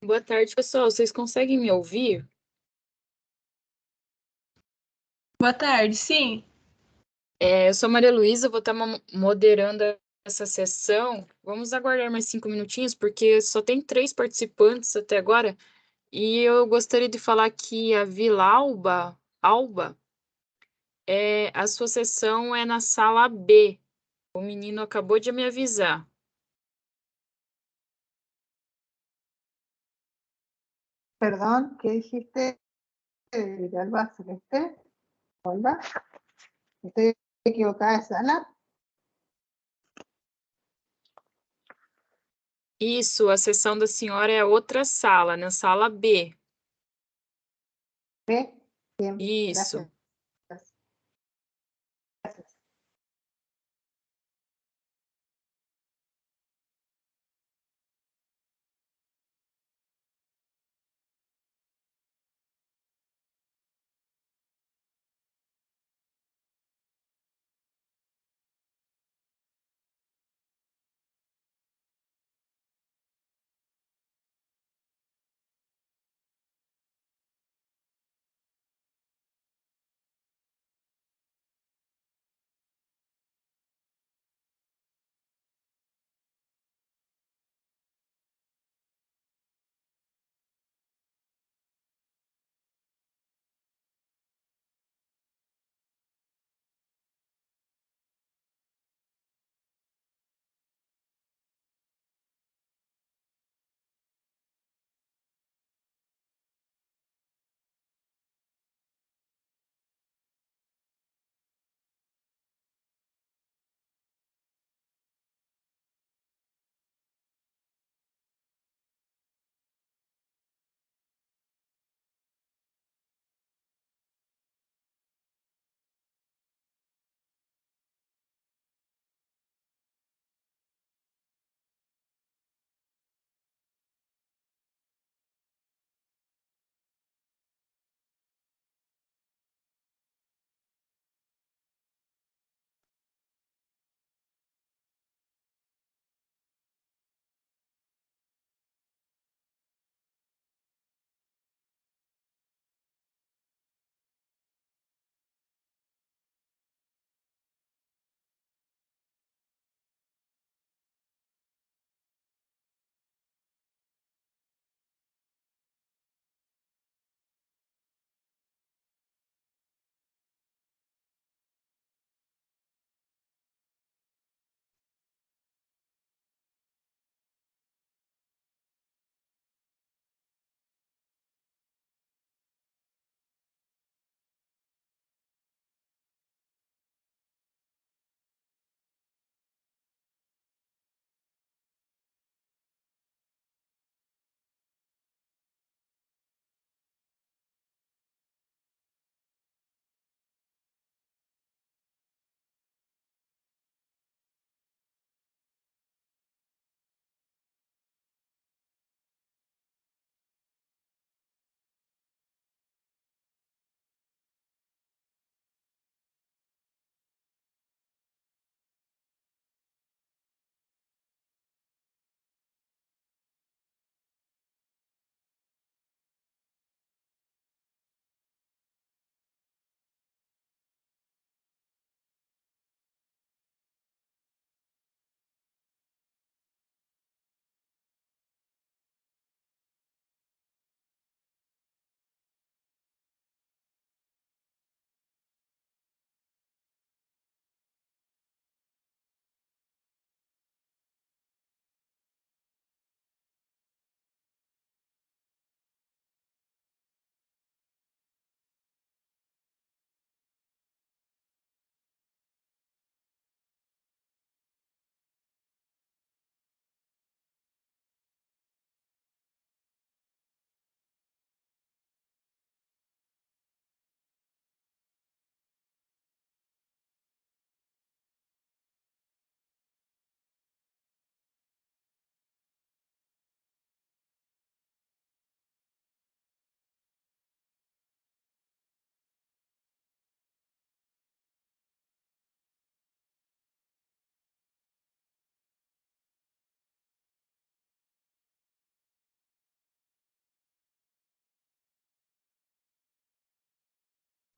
Boa tarde, pessoal. Vocês conseguem me ouvir? Boa tarde, sim. Eu sou a Maria Luísa, vou estar moderando essa sessão. Vamos aguardar mais 5 minutinhos, porque só tem 3 participantes até agora. E eu gostaria de falar que a Vila Alba, a sua sessão é na sala B. O menino acabou de me avisar. Perdón, ¿qué dijiste? ¿De Alba Celeste? Hola, ¿estoy equivocada de sala? Isso, a sessão da senhora é outra sala, na sala B. ¿Sí? Bien, Isso. gracias. Gracias.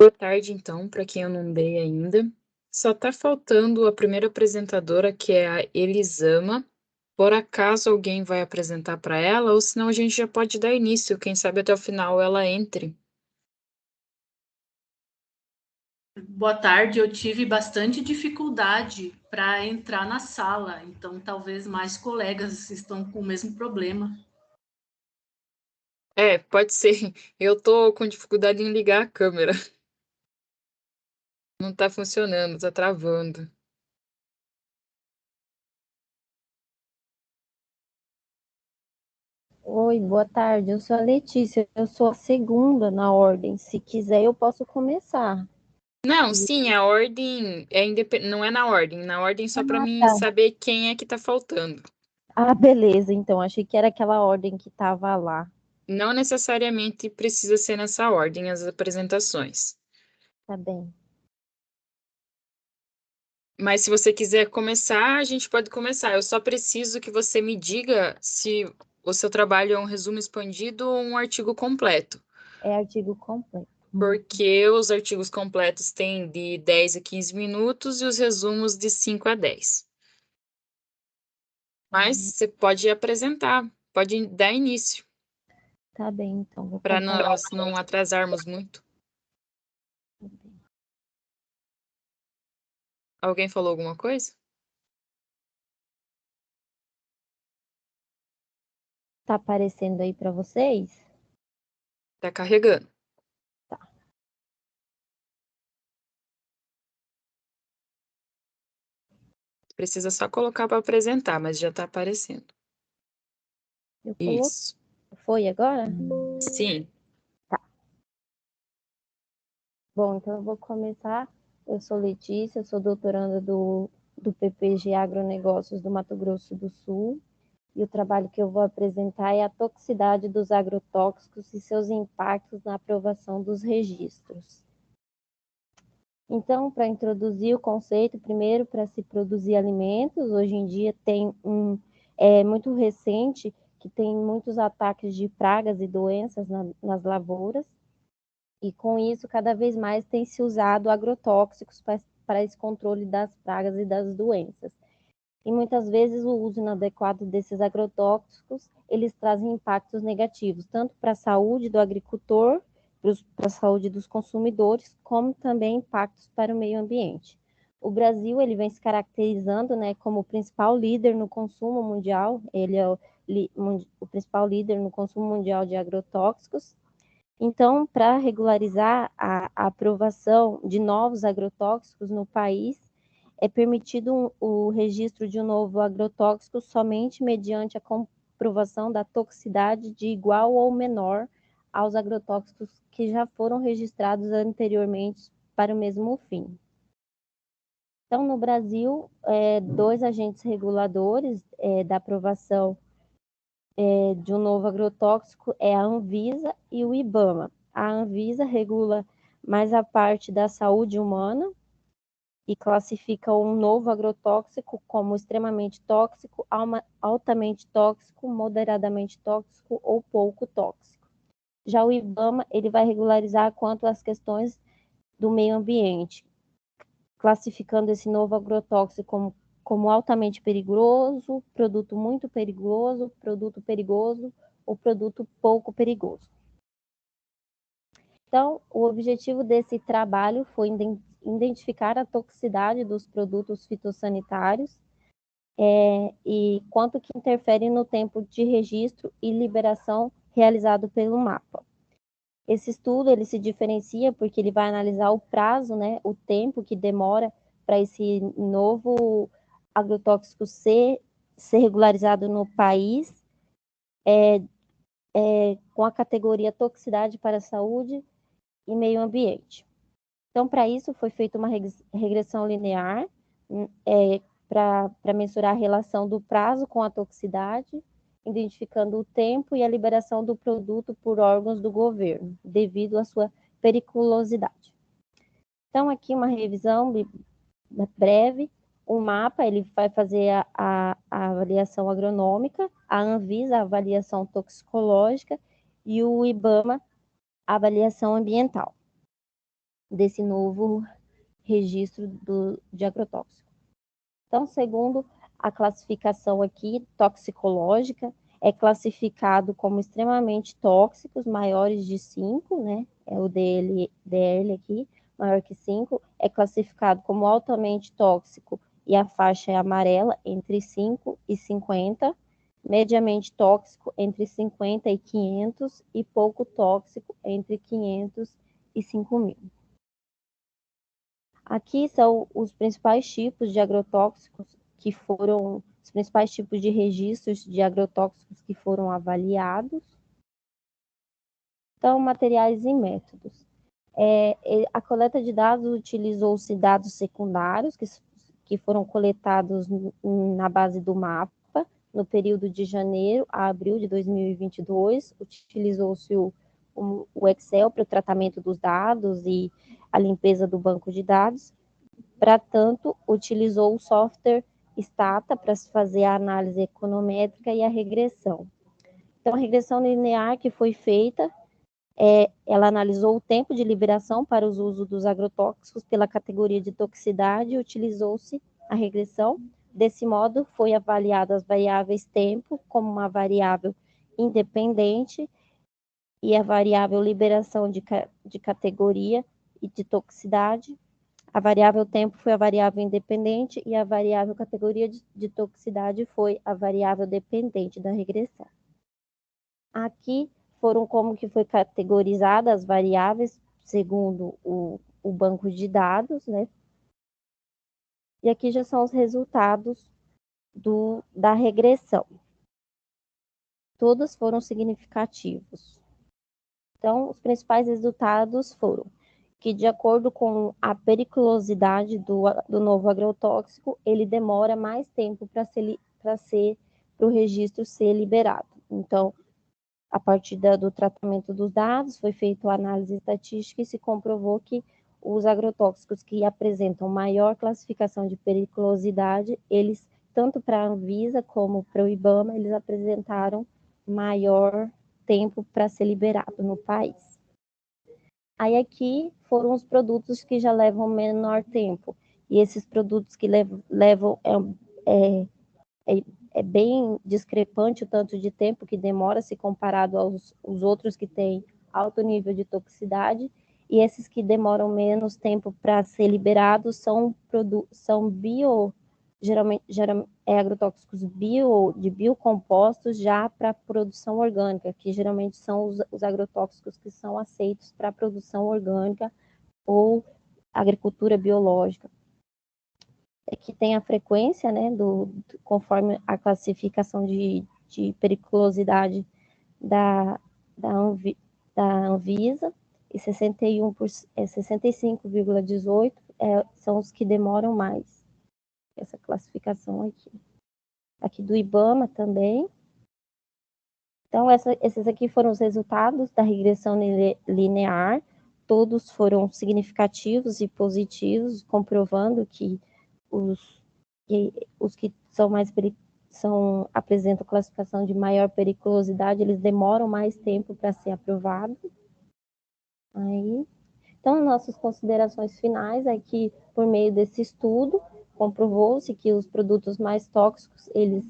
Boa tarde, então, para quem eu não dei ainda. Só está faltando a primeira apresentadora, que é a Elisama. Por acaso alguém vai apresentar para ela, ou senão a gente já pode dar início. Quem sabe até o final ela entre. Boa tarde, eu tive bastante dificuldade para entrar na sala, então talvez mais colegas estão com o mesmo problema. Pode ser. Eu tô com dificuldade em ligar a câmera. Não tá funcionando, tá travando. Oi, boa tarde. Eu sou a Letícia. Eu sou a segunda na ordem. Se quiser, eu posso começar. Não, sim, a ordem não é na ordem. Na ordem só para mim tá. saber quem é que tá faltando. Ah, beleza. Então, achei que era aquela ordem que estava lá. Não necessariamente precisa ser nessa ordem as apresentações. Tá bem. Mas se você quiser começar, a gente pode começar. Eu só preciso que você me diga se o seu trabalho é um resumo expandido ou um artigo completo. É artigo completo. Porque os artigos completos têm de 10 a 15 minutos e os resumos de 5 a 10. Mas você pode apresentar, pode dar início, Tá bem, então. Vou para compartilhar. nós não atrasarmos muito. Alguém falou alguma coisa? Tá aparecendo aí para vocês? Tá carregando. Tá. Precisa só colocar para apresentar, mas já tá aparecendo. Eu coloquei. Isso. Foi agora? Sim. Tá. Bom, então eu vou começar. Eu sou Letícia, sou doutoranda do PPG Agronegócios do Mato Grosso do Sul. E o trabalho que eu vou apresentar é a toxicidade dos agrotóxicos e seus impactos na aprovação dos registros. Então, para introduzir o conceito, primeiro, para se produzir alimentos, hoje em dia é muito recente que tem muitos ataques de pragas e doenças nas lavouras, e com isso, cada vez mais tem se usado agrotóxicos para esse controle das pragas e das doenças. E muitas vezes o uso inadequado desses agrotóxicos, eles trazem impactos negativos, tanto para a saúde do agricultor, para a saúde dos consumidores, como também impactos para o meio ambiente. O Brasil, ele vem se caracterizando, né, como o principal líder no consumo mundial, ele é o principal líder no consumo mundial de agrotóxicos. Então, para regularizar a aprovação de novos agrotóxicos no país, é permitido o registro de um novo agrotóxico somente mediante a comprovação da toxicidade de igual ou menor aos agrotóxicos que já foram registrados anteriormente para o mesmo fim. Então, no Brasil, dois agentes reguladores da aprovação de um novo agrotóxico é a Anvisa e o IBAMA. A Anvisa regula mais a parte da saúde humana e classifica um novo agrotóxico como extremamente tóxico, altamente tóxico, moderadamente tóxico ou pouco tóxico. Já o IBAMA, ele vai regularizar quanto às questões do meio ambiente, classificando esse novo agrotóxico como altamente perigoso, produto muito perigoso, produto perigoso ou produto pouco perigoso. Então, o objetivo desse trabalho foi identificar a toxicidade dos produtos fitossanitários e quanto que interfere no tempo de registro e liberação realizado pelo mapa. Esse estudo ele se diferencia porque ele vai analisar o prazo, né, o tempo que demora para esse novo agrotóxico ser regularizado no país, com a categoria toxicidade para a saúde e meio ambiente. Então, para isso, foi feita uma regressão linear para mensurar a relação do prazo com a toxicidade, identificando o tempo e a liberação do produto por órgãos do governo, devido à sua periculosidade. Então, aqui uma revisão breve. O mapa ele vai fazer a avaliação agronômica, a Anvisa a avaliação toxicológica e o IBAMA a avaliação ambiental. desse novo registro de agrotóxico. Então, segundo a classificação aqui toxicológica, é classificado como extremamente tóxicos, maiores de 5, né? É o DL aqui, maior que 5, é classificado como altamente tóxico e a faixa é amarela, entre 5 e 50, mediamente tóxico, entre 50 e 500, e pouco tóxico, entre 500 e 5.000. Aqui são os principais tipos de agrotóxicos que foram, os principais tipos de registros de agrotóxicos que foram avaliados. Então, materiais e métodos. A coleta de dados utilizou-se dados secundários, que foram coletados na base do mapa, no período de janeiro a abril de 2022. Utilizou-se o Excel para o tratamento dos dados e a limpeza do banco de dados. Para tanto, utilizou o software Stata para se fazer a análise econométrica e a regressão. Então, a regressão linear que foi feita, ela analisou o tempo de liberação para os usos dos agrotóxicos pela categoria de toxicidade e utilizou-se a regressão. Desse modo, foi avaliado as variáveis tempo como uma variável independente e a variável liberação de categoria e de toxicidade. A variável tempo foi a variável independente e a variável categoria de toxicidade foi a variável dependente da regressão. Aqui foram como que foi categorizada as variáveis segundo o banco de dados, né? E aqui já são os resultados da regressão. Todos foram significativos. Então, os principais resultados foram que, de acordo com a periculosidade do novo agrotóxico, ele demora mais tempo para o registro ser liberado. Então, a partir do tratamento dos dados, foi feita a análise estatística e se comprovou que os agrotóxicos que apresentam maior classificação de periculosidade, eles, tanto para a Anvisa como para o IBAMA, eles apresentaram maior tempo para ser liberado no país. Aí aqui foram os produtos que já levam menor tempo. E esses produtos que levam é bem discrepante o tanto de tempo que demora se comparado aos outros que têm alto nível de toxicidade. E esses que demoram menos tempo para ser liberados são geralmente agrotóxicos de biocompostos já para produção orgânica, que geralmente são os agrotóxicos que são aceitos para produção orgânica ou agricultura biológica. Que tem a frequência, né, conforme a classificação de periculosidade da Anvisa, e 65,18 são os que demoram mais. Essa classificação aqui do IBAMA também. Então, esses aqui foram os resultados da regressão linear, todos foram significativos e positivos, comprovando que os que apresentam classificação de maior periculosidade, eles demoram mais tempo para ser aprovados. Então, nossas considerações finais é que, por meio desse estudo, comprovou-se que os produtos mais tóxicos, eles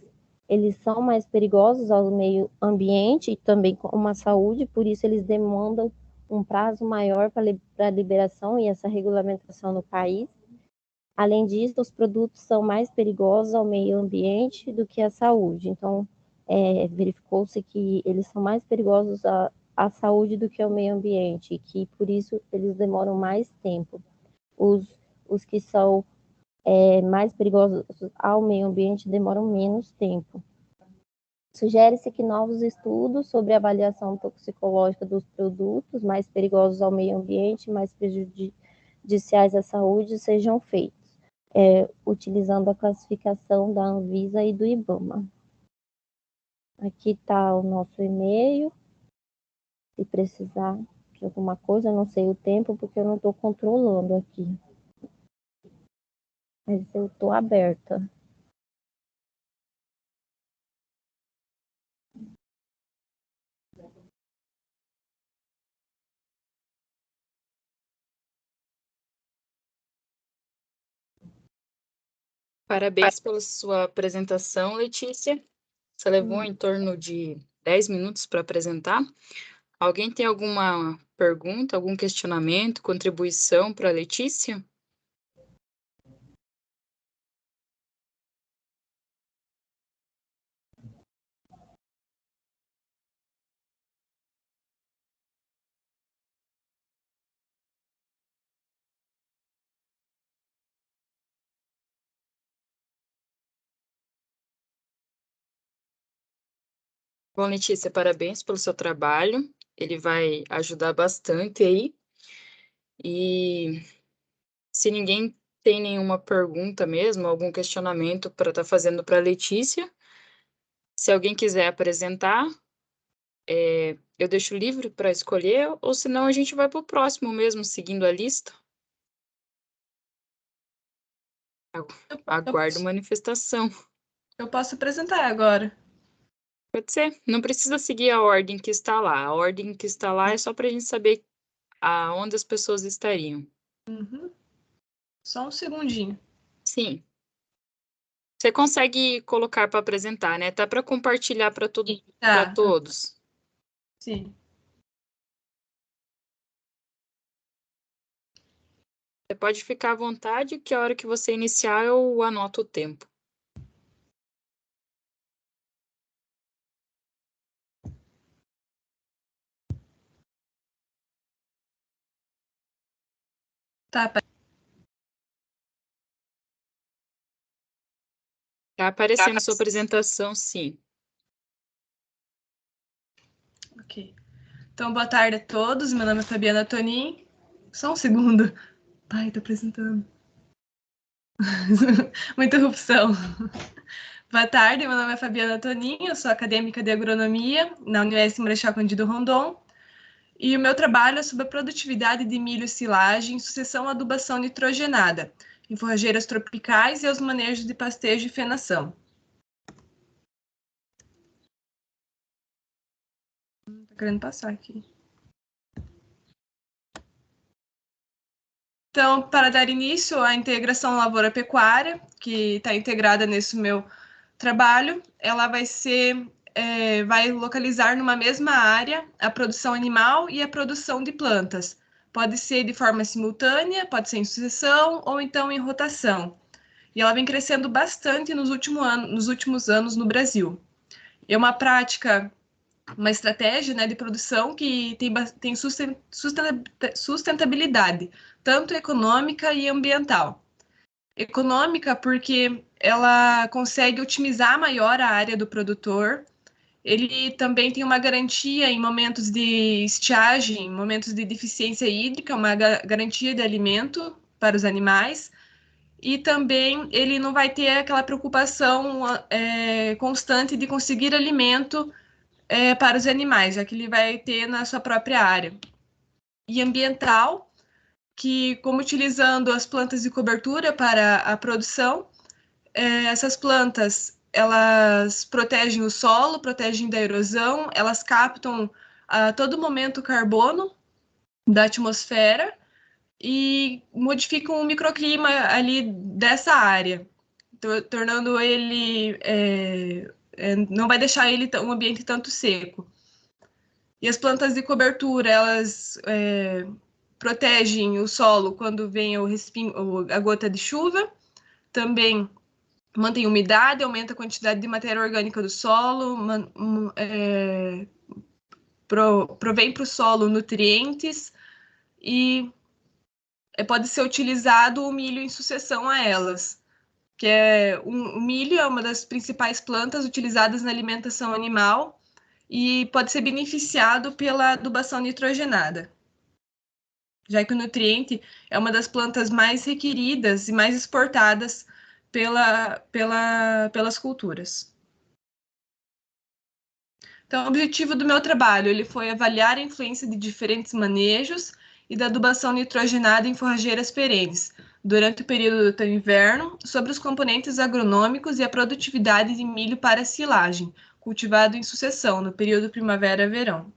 são mais perigosos ao meio ambiente e também com a saúde, por isso eles demandam um prazo maior para a liberação e essa regulamentação no país. Além disso, os produtos são mais perigosos ao meio ambiente do que à saúde. Então, verificou-se que eles são mais perigosos à saúde do que ao meio ambiente, e que, por isso, eles demoram mais tempo. Os que são mais perigosos ao meio ambiente demoram menos tempo. Sugere-se que novos estudos sobre avaliação toxicológica dos produtos mais perigosos ao meio ambiente, mais prejudiciais à saúde, sejam feitos, utilizando a classificação da Anvisa e do IBAMA. Aqui está o nosso e-mail. Se precisar de alguma coisa, eu não sei o tempo, porque eu não estou controlando aqui. Mas eu estou aberta. Parabéns pela sua apresentação, Letícia. Você levou em torno de 10 minutos para apresentar. Alguém tem alguma pergunta, algum questionamento, contribuição para a Letícia? Bom, Letícia, parabéns pelo seu trabalho. Ele vai ajudar bastante aí. E se ninguém tem nenhuma pergunta mesmo, algum questionamento para estar fazendo para a Letícia, se alguém quiser apresentar, eu deixo livre para escolher, ou senão a gente vai para o próximo mesmo, seguindo a lista. Aguardo manifestação. Eu posso apresentar agora. Pode ser. Não precisa seguir a ordem que está lá. A ordem que está lá é só para a gente saber aonde as pessoas estariam. Só um segundinho. Sim. Você consegue colocar para apresentar, né? Tá para compartilhar para Tá, todos. sim. Você pode ficar à vontade, que a hora que você iniciar eu anoto o tempo. Tá, Tá aparecendo sua apresentação, sim. ok. Então, boa tarde a todos. Meu nome é Fabiana Tonin. Só um segundo. Ai, tô apresentando. Uma interrupção. Boa tarde, meu nome é Fabiana Tonin, eu sou acadêmica de agronomia na Universidade Marechal Cândido Rondon. E o meu trabalho é sobre a produtividade de milho silagem, sucessão adubação nitrogenada, em forrageiras tropicais e os manejos de pastejo e fenação. Tô querendo passar aqui. Então, para dar início à integração lavoura-pecuária, que está integrada nesse meu trabalho, ela vai localizar numa mesma área a produção animal e a produção de plantas. Pode ser de forma simultânea, pode ser em sucessão ou então em rotação. E ela vem crescendo bastante nos últimos anos no Brasil. É uma prática, uma estratégia, né, de produção que tem sustentabilidade, tanto econômica e ambiental. Econômica porque ela consegue otimizar maior a área do produtor. Ele também tem uma garantia em momentos de estiagem, momentos de deficiência hídrica, uma garantia de alimento para os animais. E também ele não vai ter aquela preocupação constante de conseguir alimento para os animais, já que ele vai ter na sua própria área. E ambiental, que como utilizando as plantas de cobertura para a produção, essas plantas elas protegem o solo, protegem da erosão, elas captam a todo momento o carbono da atmosfera e modificam o microclima ali dessa área, tornando ele não vai deixar ele um ambiente tanto seco. E as plantas de cobertura, elas protegem o solo quando vem a gota de chuva, também mantém umidade, aumenta a quantidade de matéria orgânica do solo, provém para o solo nutrientes e pode ser utilizado o milho em sucessão a elas, que o milho é uma das principais plantas utilizadas na alimentação animal e pode ser beneficiado pela adubação nitrogenada, já que o nutriente é uma das plantas mais requeridas e mais exportadas pelas culturas. Então, o objetivo do meu trabalho ele foi avaliar a influência de diferentes manejos e da adubação nitrogenada em forrageiras perenes, durante o período do inverno, sobre os componentes agronômicos e a produtividade de milho para silagem, cultivado em sucessão, no período primavera-verão.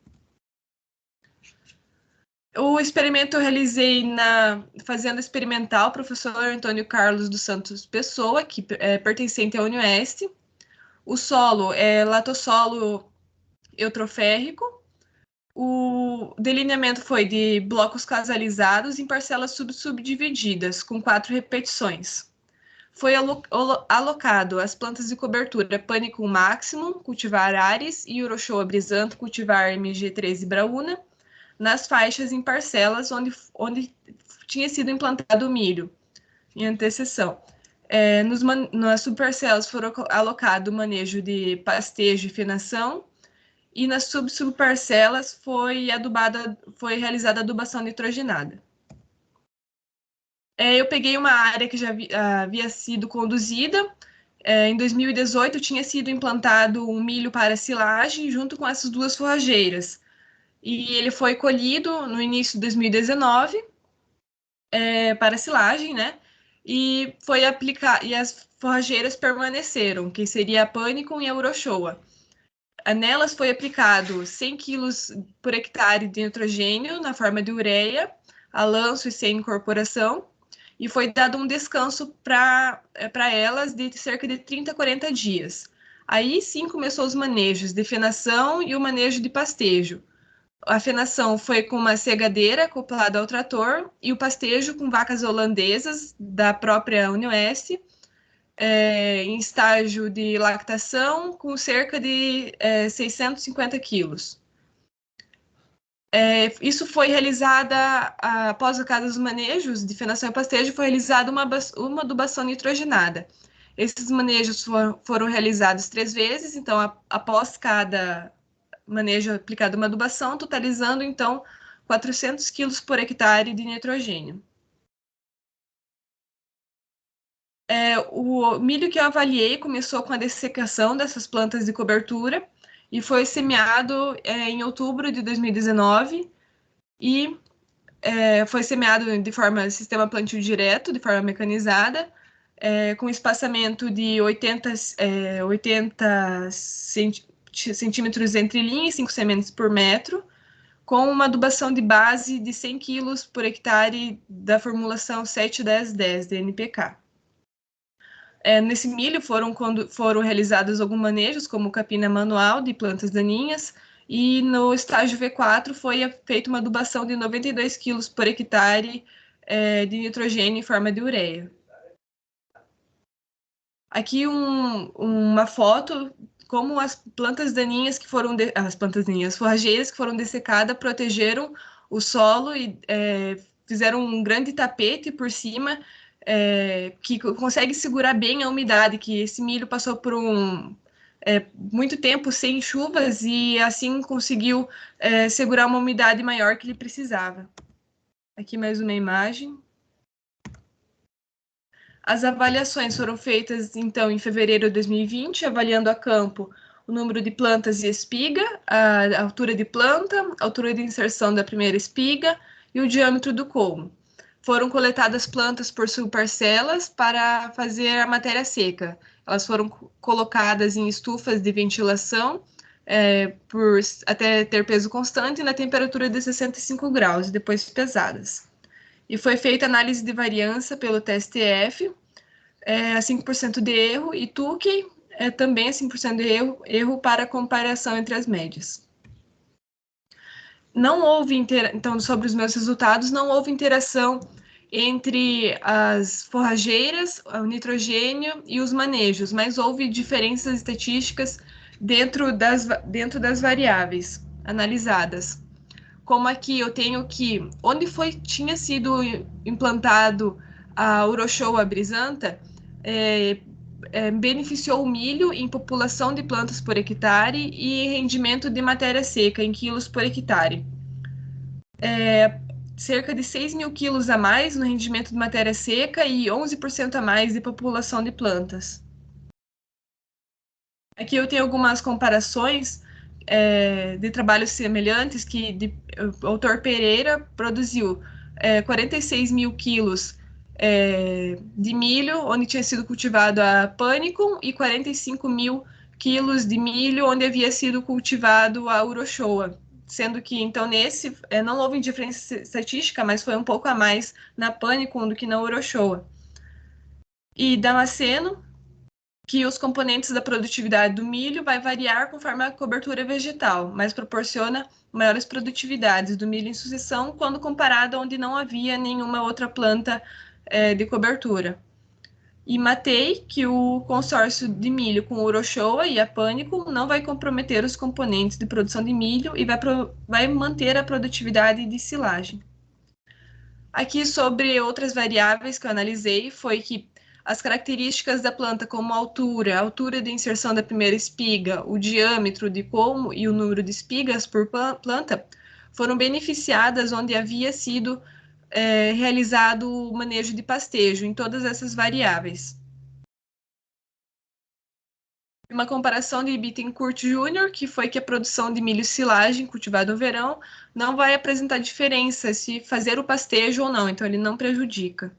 O experimento eu realizei na Fazenda Experimental Professor Antônio Carlos dos Santos Pessoa, que é pertencente à Unioeste. O solo é latossolo eutroférrico. O delineamento foi de blocos casalizados em parcelas subdivididas, com 4 repetições. Foi alocado as plantas de cobertura Panicum maximum, cultivar Ares, e Urochoa brisanto, cultivar MG13 brauna, nas faixas em parcelas onde tinha sido implantado o milho, em antecessão. Nas subparcelas foram alocado o manejo de pastejo e fenação, e nas subparcelas foi realizada adubação nitrogenada. Eu peguei uma área que já havia sido conduzida. Em 2018 tinha sido implantado um milho para silagem junto com essas 2 forrageiras. E ele foi colhido no início de 2019 para silagem, né? E foi e as forrageiras permaneceram, que seria a Panicum e a Urochoa. Nelas foi aplicado 100 quilos por hectare de nitrogênio na forma de ureia, a lanço e sem incorporação, e foi dado um descanso para elas de cerca de 30 a 40 dias. Aí sim começou os manejos de fenação e o manejo de pastejo. A fenação foi com uma segadeira acoplada ao trator e o pastejo com vacas holandesas da própria Unioeste, em estágio de lactação, com cerca de 650 quilos. Isso foi realizada, após cada dos manejos de fenação e pastejo, foi realizada uma adubação nitrogenada. Esses manejos foram realizados 3 vezes, então, após cada manejo aplicado uma adubação, totalizando, então, 400 quilos por hectare de nitrogênio. O milho que eu avaliei começou com a dessecação dessas plantas de cobertura e foi semeado em outubro de 2019 e foi semeado de forma sistema plantio direto, de forma mecanizada, com espaçamento de 80 centímetros entre linha e 5 sementes por metro, com uma adubação de base de 100 quilos por hectare da formulação 7-10-10 de NPK. Nesse milho foram realizados alguns manejos, como capina manual de plantas daninhas, e no estágio V4 foi feita uma adubação de 92 quilos por hectare de nitrogênio em forma de ureia. Aqui uma foto como as plantas daninhas que foram as forrageiras que foram dessecadas protegeram o solo e fizeram um grande tapete por cima que consegue segurar bem a umidade, que esse milho passou por muito tempo sem chuvas e assim conseguiu segurar uma umidade maior que ele precisava. Aqui mais uma imagem. As avaliações foram feitas, então, em fevereiro de 2020, avaliando a campo o número de plantas e espiga, a altura de planta, a altura de inserção da primeira espiga e o diâmetro do colmo. Foram coletadas plantas por subparcelas para fazer a matéria seca. Elas foram colocadas em estufas de ventilação até ter peso constante na temperatura de 65 graus, e depois pesadas. E foi feita análise de variância pelo TSTF, a 5% de erro, e Tukey também a 5% de erro para comparação entre as médias. Não houve então, sobre os meus resultados, não houve interação entre as forrageiras, o nitrogênio e os manejos, mas houve diferenças estatísticas dentro das variáveis analisadas. Como aqui eu tenho que, onde tinha sido implantado a Urochoa brisanta, beneficiou o milho em população de plantas por hectare e rendimento de matéria seca em quilos por hectare. Cerca de 6.000 quilos a mais no rendimento de matéria seca e 11% a mais de população de plantas. Aqui eu tenho algumas comparações de trabalhos semelhantes que o autor Pereira produziu 46.000 quilos de milho, onde tinha sido cultivado a Panicum, e 45.000 quilos de milho, onde havia sido cultivado a Urochoa, sendo que, então, nesse não houve diferença estatística, mas foi um pouco a mais na Pânico do que na Orochoa. E Damasceno, que os componentes da produtividade do milho vai variar conforme a cobertura vegetal, mas proporciona maiores produtividades do milho em sucessão quando comparado onde não havia nenhuma outra planta de cobertura. E Matei, que o consórcio de milho com Orochoa e a Pânico não vai comprometer os componentes de produção de milho e vai manter a produtividade de silagem. Aqui, sobre outras variáveis que eu analisei, foi que as características da planta, como a altura de inserção da primeira espiga, o diâmetro de colmo e o número de espigas por planta, foram beneficiadas onde havia sido realizado o manejo de pastejo em todas essas variáveis. Uma comparação de Bittencourt Júnior, que foi que a produção de milho silagem cultivado no verão não vai apresentar diferença se fazer o pastejo ou não, então ele não prejudica.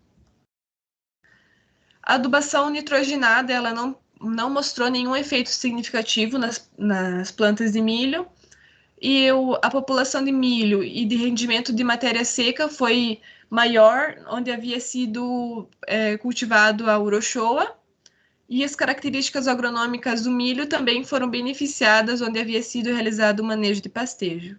A adubação nitrogenada, ela não mostrou nenhum efeito significativo nas plantas de milho, e a população de milho e de rendimento de matéria seca foi maior, onde havia sido cultivado a Orochoa, e as características agronômicas do milho também foram beneficiadas, onde havia sido realizado o manejo de pastejo.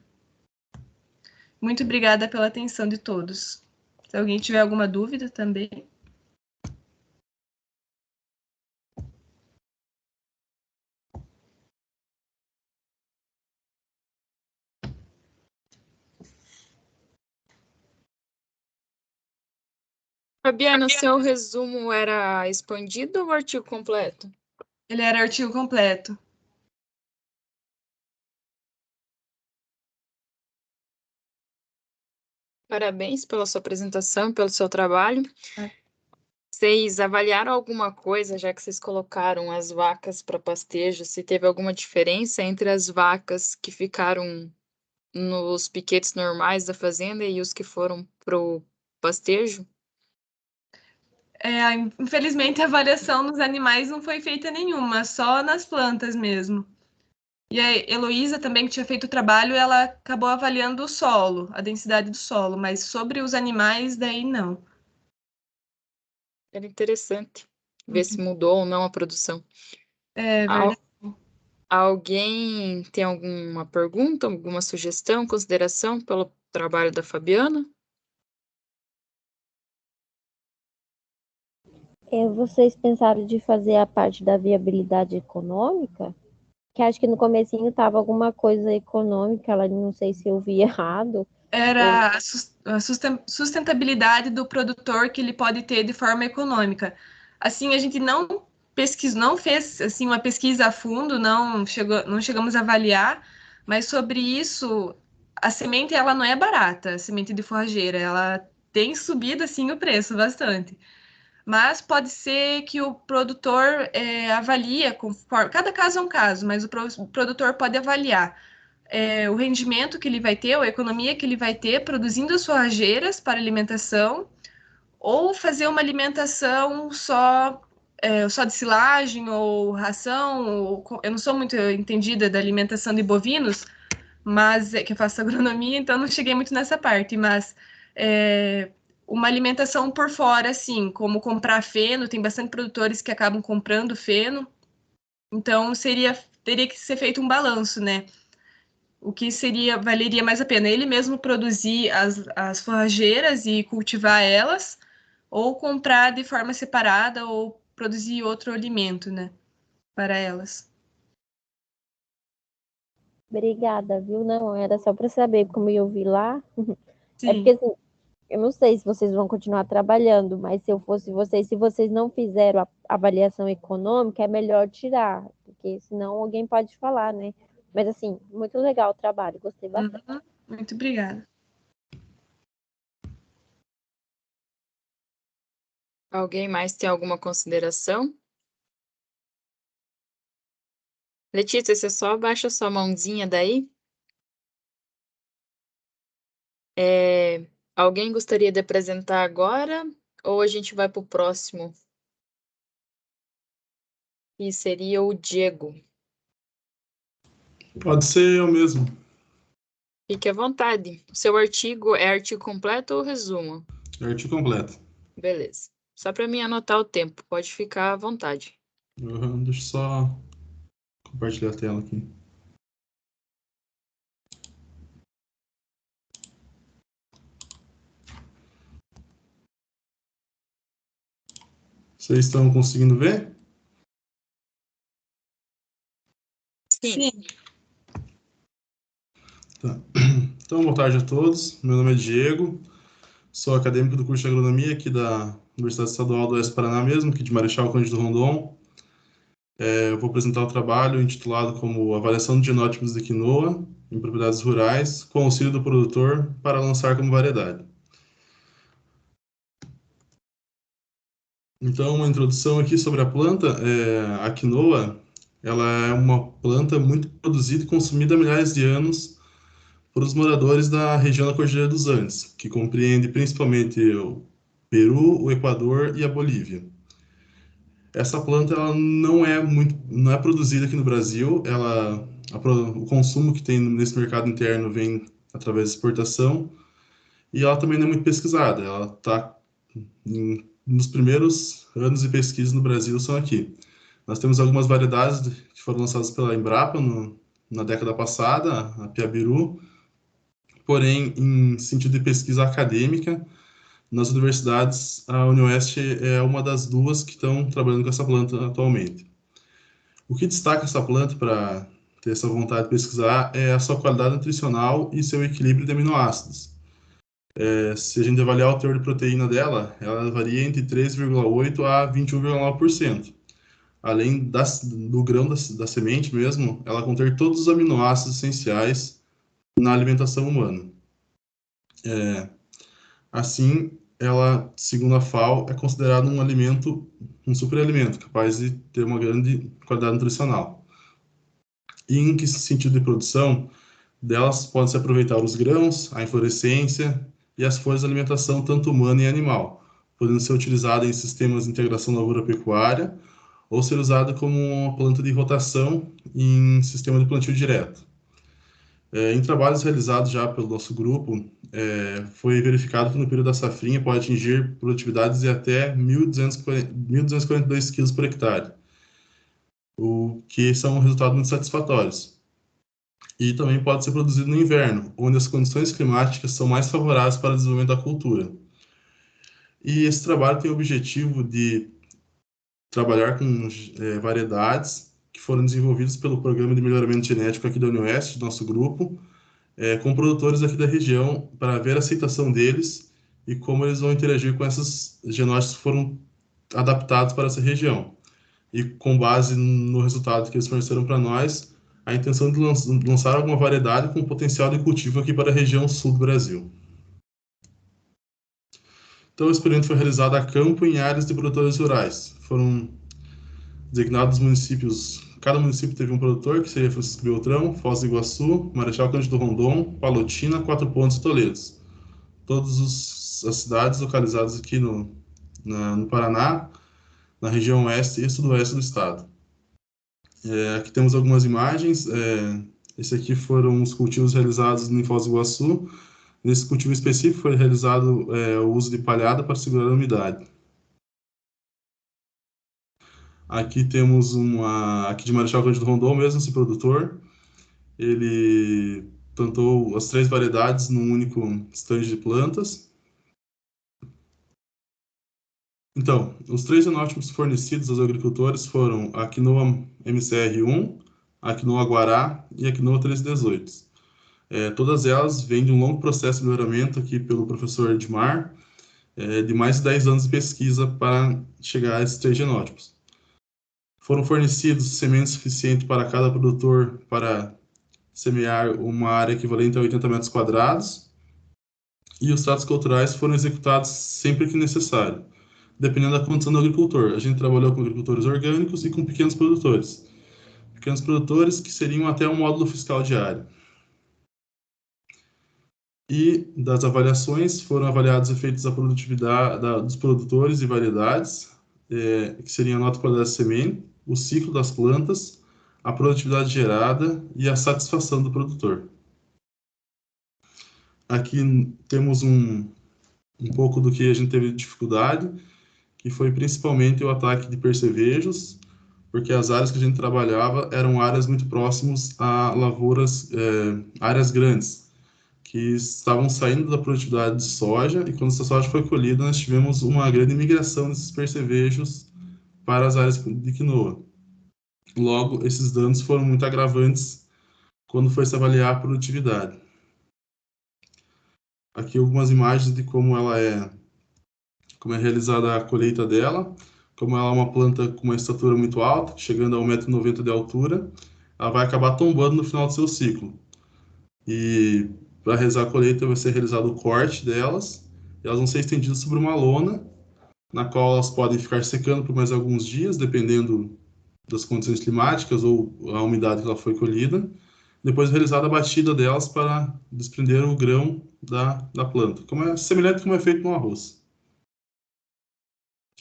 Muito obrigada pela atenção de todos. Se alguém tiver alguma dúvida também. Fabiana, seu resumo era expandido ou artigo completo? Ele era artigo completo. Parabéns pela sua apresentação, pelo seu trabalho. Vocês avaliaram alguma coisa, já que vocês colocaram as vacas para pastejo, se teve alguma diferença entre as vacas que ficaram nos piquetes normais da fazenda e os que foram para o pastejo? Infelizmente, a avaliação nos animais não foi feita nenhuma, só nas plantas mesmo. E a Heloísa também, que tinha feito o trabalho, ela acabou avaliando o solo, a densidade do solo, mas sobre os animais, daí não. Era interessante ver se mudou ou não a produção. É verdade. Alguém tem alguma pergunta, alguma sugestão, consideração pelo trabalho da Fabiana? Vocês pensaram de fazer a parte da viabilidade econômica? Que acho que no comecinho estava alguma coisa econômica, ela não sei se eu vi errado. Era a sustentabilidade do produtor que ele pode ter de forma econômica. Assim, a gente não fez assim uma pesquisa a fundo, não chegamos a avaliar, mas sobre isso, a semente ela não é barata, a semente de forrageira, ela tem subido assim o preço bastante. Mas pode ser que o produtor avalia, conforme, cada caso é um caso, mas o produtor pode avaliar o rendimento que ele vai ter, ou a economia que ele vai ter produzindo as forrageiras para alimentação, ou fazer uma alimentação só de silagem ou ração. Eu não sou muito entendida da alimentação de bovinos, mas que eu faço agronomia, então não cheguei muito nessa parte, mas uma alimentação por fora, assim, como comprar feno, tem bastante produtores que acabam comprando feno, então teria que ser feito um balanço, né? O que valeria mais a pena? Ele mesmo produzir as forrageiras e cultivar elas, ou comprar de forma separada, ou produzir outro alimento, né, para elas. Obrigada, viu? Não, era só para saber como eu vi lá. É Sim. porque assim, eu não sei se vocês vão continuar trabalhando, mas se eu fosse vocês, se vocês não fizeram a avaliação econômica, é melhor tirar, porque senão alguém pode falar, né? Mas assim, muito legal o trabalho, gostei bastante. Uhum. Muito obrigada. Alguém mais tem alguma consideração? Letícia, você só abaixa sua mãozinha daí. Alguém gostaria de apresentar agora? Ou a gente vai para o próximo? E seria o Diego. Pode ser eu mesmo. Fique à vontade. Seu artigo é artigo completo ou resumo? Artigo completo. Beleza. Só para mim anotar o tempo, pode ficar à vontade. Deixa eu só compartilhar a tela aqui. Vocês estão conseguindo ver? Sim. Tá. Então, boa tarde a todos. Meu nome é Diego, sou acadêmico do curso de Agronomia aqui da Universidade Estadual do Oeste do Paraná mesmo, aqui de Marechal Cândido Rondon. Eu vou apresentar o trabalho intitulado como Avaliação de genótipos de quinoa em propriedades rurais, com auxílio do produtor para lançar como variedade. Então, uma introdução aqui sobre a planta. A quinoa, ela é uma planta muito produzida e consumida há milhares de anos por os moradores da região da Cordilheira dos Andes, que compreende principalmente o Peru, o Equador e a Bolívia. Essa planta ela não é produzida aqui no Brasil. O consumo que tem nesse mercado interno vem através de exportação e ela também não é muito pesquisada. Ela está nos primeiros anos de pesquisa no Brasil são aqui. Nós temos algumas variedades que foram lançadas pela Embrapa na década passada, a Piabiru, porém, em sentido de pesquisa acadêmica, nas universidades, a UniOeste é uma das duas que estão trabalhando com essa planta atualmente. O que destaca essa planta para ter essa vontade de pesquisar é a sua qualidade nutricional e seu equilíbrio de aminoácidos. Se a gente avaliar o teor de proteína dela, ela varia entre 3,8% a 21,9%. Além do grão da semente mesmo, ela contém todos os aminoácidos essenciais na alimentação humana. Assim, ela, segundo a FAO, é considerada um superalimento, capaz de ter uma grande qualidade nutricional. E em que sentido de produção? Delas pode-se aproveitar os grãos, a inflorescência e as folhas de alimentação, tanto humana e animal, podendo ser utilizada em sistemas de integração lavoura-pecuária ou ser usada como uma planta de rotação em sistema de plantio direto. Em trabalhos realizados já pelo nosso grupo, foi verificado que no período da safrinha pode atingir produtividades de até 1.242 kg por hectare, o que são resultados muito satisfatórios. E também pode ser produzido no inverno, onde as condições climáticas são mais favoráveis para o desenvolvimento da cultura. E esse trabalho tem o objetivo de trabalhar com variedades que foram desenvolvidas pelo Programa de Melhoramento Genético aqui da UniOeste, do nosso grupo, com produtores aqui da região, para ver a aceitação deles e como eles vão interagir com esses genótipos que foram adaptados para essa região. E com base no resultado que eles forneceram para nós, a intenção de lançar alguma variedade com potencial de cultivo aqui para a região sul do Brasil. Então, o experimento foi realizado a campo em áreas de produtores rurais. Foram designados municípios, cada município teve um produtor, que seria Francisco Beltrão, Foz do Iguaçu, Marechal Cândido Rondon, Palotina, Quatro Pontos e Toledo. Todas as cidades localizadas aqui no Paraná, na região oeste e sudoeste do estado. Aqui temos algumas imagens. Esse aqui foram os cultivos realizados em Foz do Iguaçu. Nesse cultivo específico foi realizado o uso de palhada para segurar a umidade. Aqui temos aqui de Marechal Cândido Rondon mesmo, esse produtor. Ele plantou as 3 variedades num único estande de plantas. Então, os 3 genótipos fornecidos aos agricultores foram a quinoa MCR1, a quinoa Guará e a quinoa 1318. Todas elas vêm de um longo processo de melhoramento aqui pelo professor Edmar, de mais de 10 anos de pesquisa para chegar a esses 3 genótipos. Foram fornecidos sementes suficientes para cada produtor para semear uma área equivalente a 80 metros quadrados, e os tratos culturais foram executados sempre que necessário, dependendo da condição do agricultor. A gente trabalhou com agricultores orgânicos e com pequenos produtores. Pequenos produtores que seriam até um módulo fiscal diário. E das avaliações foram avaliados efeitos da produtividade dos produtores e variedades, que seriam a nota de qualidade de semente, o ciclo das plantas, a produtividade gerada e a satisfação do produtor. Aqui temos um pouco do que a gente teve dificuldade, que foi principalmente o ataque de percevejos, porque as áreas que a gente trabalhava eram áreas muito próximas a lavouras, áreas grandes, que estavam saindo da produtividade de soja, e quando essa soja foi colhida, nós tivemos uma grande migração desses percevejos para as áreas de quinoa. Logo, esses danos foram muito agravantes quando foi se avaliar a produtividade. Aqui algumas imagens de como é realizada a colheita dela, como ela é uma planta com uma estatura muito alta, chegando a 1,90 m de altura, ela vai acabar tombando no final do seu ciclo. E para realizar a colheita vai ser realizado o corte delas, e elas vão ser estendidas sobre uma lona, na qual elas podem ficar secando por mais alguns dias, dependendo das condições climáticas ou a umidade que ela foi colhida. Depois realizada a batida delas para desprender o grão da planta, semelhante como é feito no arroz.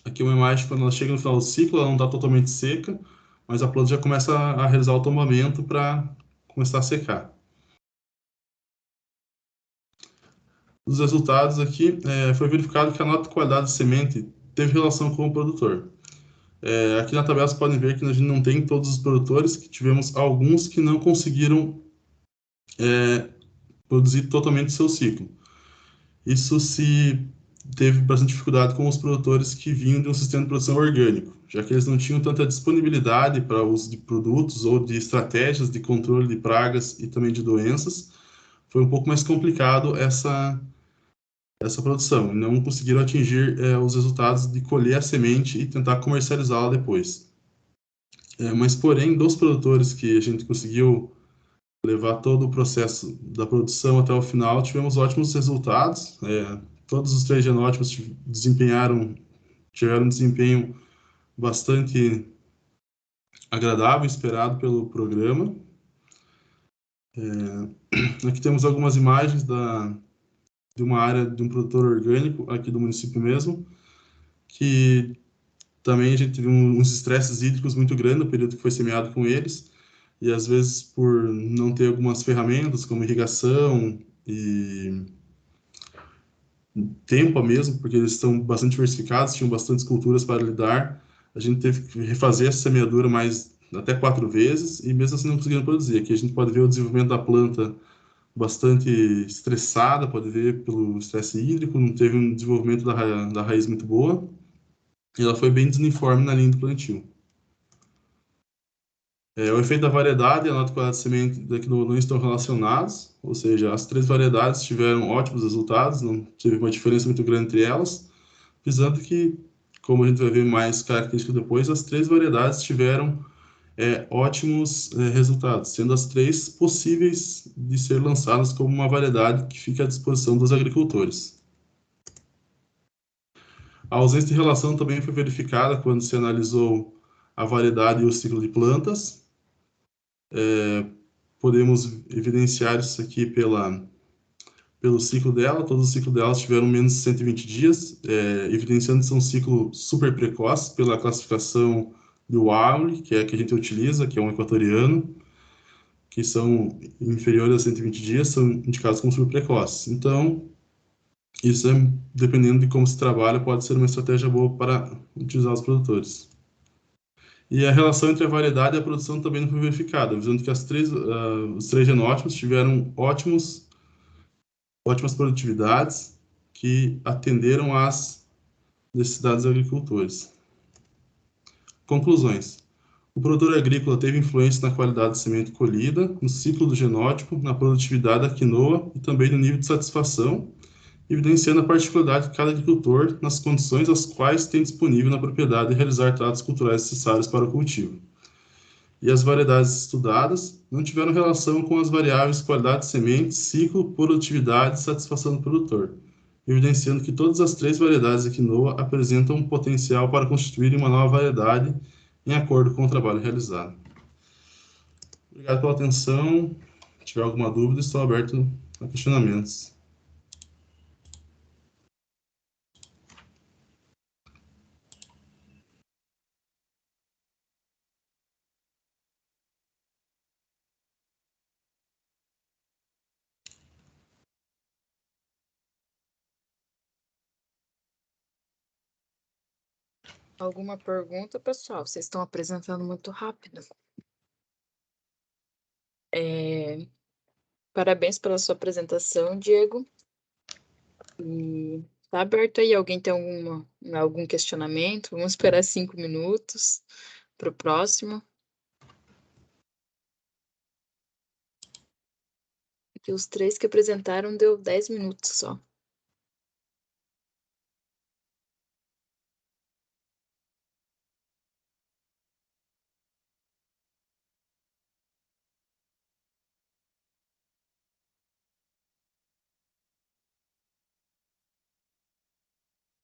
Aqui uma imagem quando ela chega no final do ciclo, ela não está totalmente seca, mas a planta já começa a realizar o tombamento para começar a secar. Os resultados aqui, foi verificado que a nota de qualidade de semente teve relação com o produtor. Aqui na tabela vocês podem ver que a gente não tem todos os produtores, que tivemos alguns que não conseguiram produzir totalmente o seu ciclo. Isso se teve bastante dificuldade com os produtores que vinham de um sistema de produção orgânico, já que eles não tinham tanta disponibilidade para o uso de produtos ou de estratégias de controle de pragas e também de doenças. Foi um pouco mais complicado essa produção, e não conseguiram atingir os resultados de colher a semente e tentar comercializá-la depois. Mas, porém, dos produtores que a gente conseguiu levar todo o processo da produção até o final, tivemos ótimos resultados. Todos os 3 genótipos tiveram um desempenho bastante agradável, esperado pelo programa. Aqui temos algumas imagens de uma área de um produtor orgânico aqui do município mesmo, que também a gente teve uns estresses hídricos muito grandes no período que foi semeado com eles, e às vezes por não ter algumas ferramentas como irrigação e tempo mesmo, porque eles estão bastante diversificados, tinham bastantes culturas para lidar, a gente teve que refazer essa semeadura mais até 4 vezes, e mesmo assim não conseguiram produzir. Aqui a gente pode ver o desenvolvimento da planta bastante estressada, pode ver pelo estresse hídrico, não teve um desenvolvimento da raiz muito boa, e ela foi bem desuniforme na linha do plantio. O efeito da variedade e a nota de qualidade de semente daqui não estão relacionados, ou seja, as 3 variedades tiveram ótimos resultados, não teve uma diferença muito grande entre elas, visando que, como a gente vai ver mais características depois, as 3 variedades tiveram ótimos resultados, sendo as 3 possíveis de ser lançadas como uma variedade que fica à disposição dos agricultores. A ausência de relação também foi verificada quando se analisou a variedade e o ciclo de plantas. Podemos evidenciar isso aqui pelo ciclo dela. Todos os ciclos delas tiveram menos de 120 dias, evidenciando que são um ciclo super precoce pela classificação do AMRI, que é a que a gente utiliza, que é um equatoriano, que são inferiores a 120 dias, são indicados como super precoces. Então, isso, dependendo de como se trabalha, pode ser uma estratégia boa para utilizar os produtores. E a relação entre a variedade e a produção também não foi verificada, visando que os 3 genótipos tiveram ótimas produtividades que atenderam às necessidades dos agricultores. Conclusões. O produtor agrícola teve influência na qualidade de semente colhida, no ciclo do genótipo, na produtividade da quinoa e também no nível de satisfação, evidenciando a particularidade de cada agricultor nas condições as quais tem disponível na propriedade realizar tratos culturais necessários para o cultivo. E as variedades estudadas não tiveram relação com as variáveis qualidade de semente, ciclo, produtividade e satisfação do produtor, evidenciando que todas as 3 variedades de quinoa apresentam um potencial para constituir uma nova variedade em acordo com o trabalho realizado. Obrigado pela atenção. Se tiver alguma dúvida, estou aberto a questionamentos. Alguma pergunta, pessoal? Vocês estão apresentando muito rápido. Parabéns pela sua apresentação, Diego. E tá aberto aí. Alguém tem algum questionamento? Vamos esperar 5 minutos para o próximo. Que os 3 que apresentaram deu 10 minutos só.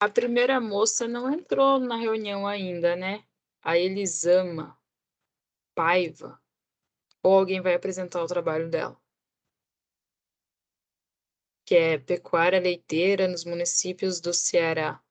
A primeira moça não entrou na reunião ainda, né? A Elisama Paiva. Ou alguém vai apresentar o trabalho dela? Que é pecuária leiteira nos municípios do Ceará.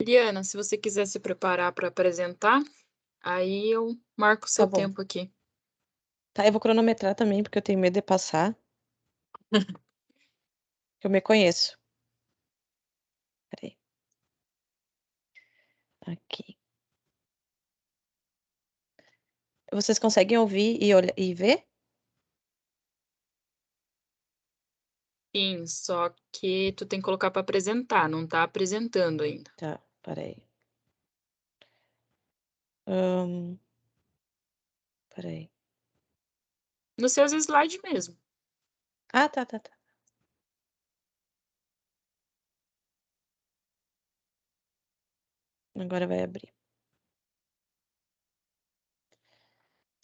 Liana, se você quiser se preparar para apresentar, aí eu marco o Tá seu bom. tempo aqui. Tá, eu vou cronometrar também, porque eu tenho medo de passar. Eu me conheço. Peraí. Aqui. Vocês conseguem ouvir e ver? Sim, só que tu tem que colocar para apresentar, não tá apresentando ainda. Tá, peraí. Ahn, Peraí. Nos seus slides mesmo. Ah, tá. Agora vai abrir.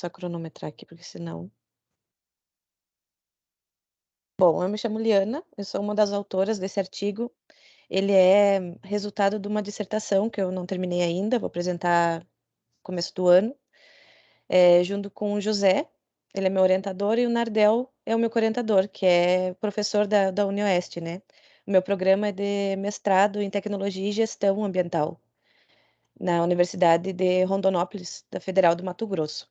Só cronometrar aqui, porque senão. Bom, eu me chamo Liana, eu sou uma das autoras desse artigo. Ele é resultado de uma dissertação que eu não terminei ainda, vou apresentar no começo do ano, junto com o José, ele é meu orientador, e o Nardel é o meu orientador, que é professor da UniOeste, né? O meu programa é de mestrado em Tecnologia e Gestão Ambiental, na Universidade de Rondonópolis, da Federal do Mato Grosso.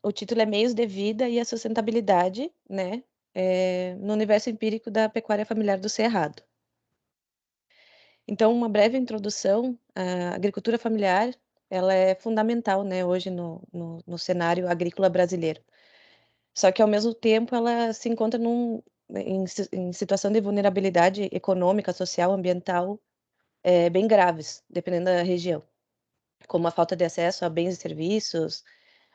O título é Meios de Vida e a Sustentabilidade, né, no universo empírico da pecuária familiar do Cerrado. Então, uma breve introdução, a agricultura familiar, ela é fundamental, né, hoje no cenário agrícola brasileiro. Só que, ao mesmo tempo, ela se encontra em situação de vulnerabilidade econômica, social, ambiental, bem graves, dependendo da região, como a falta de acesso a bens e serviços,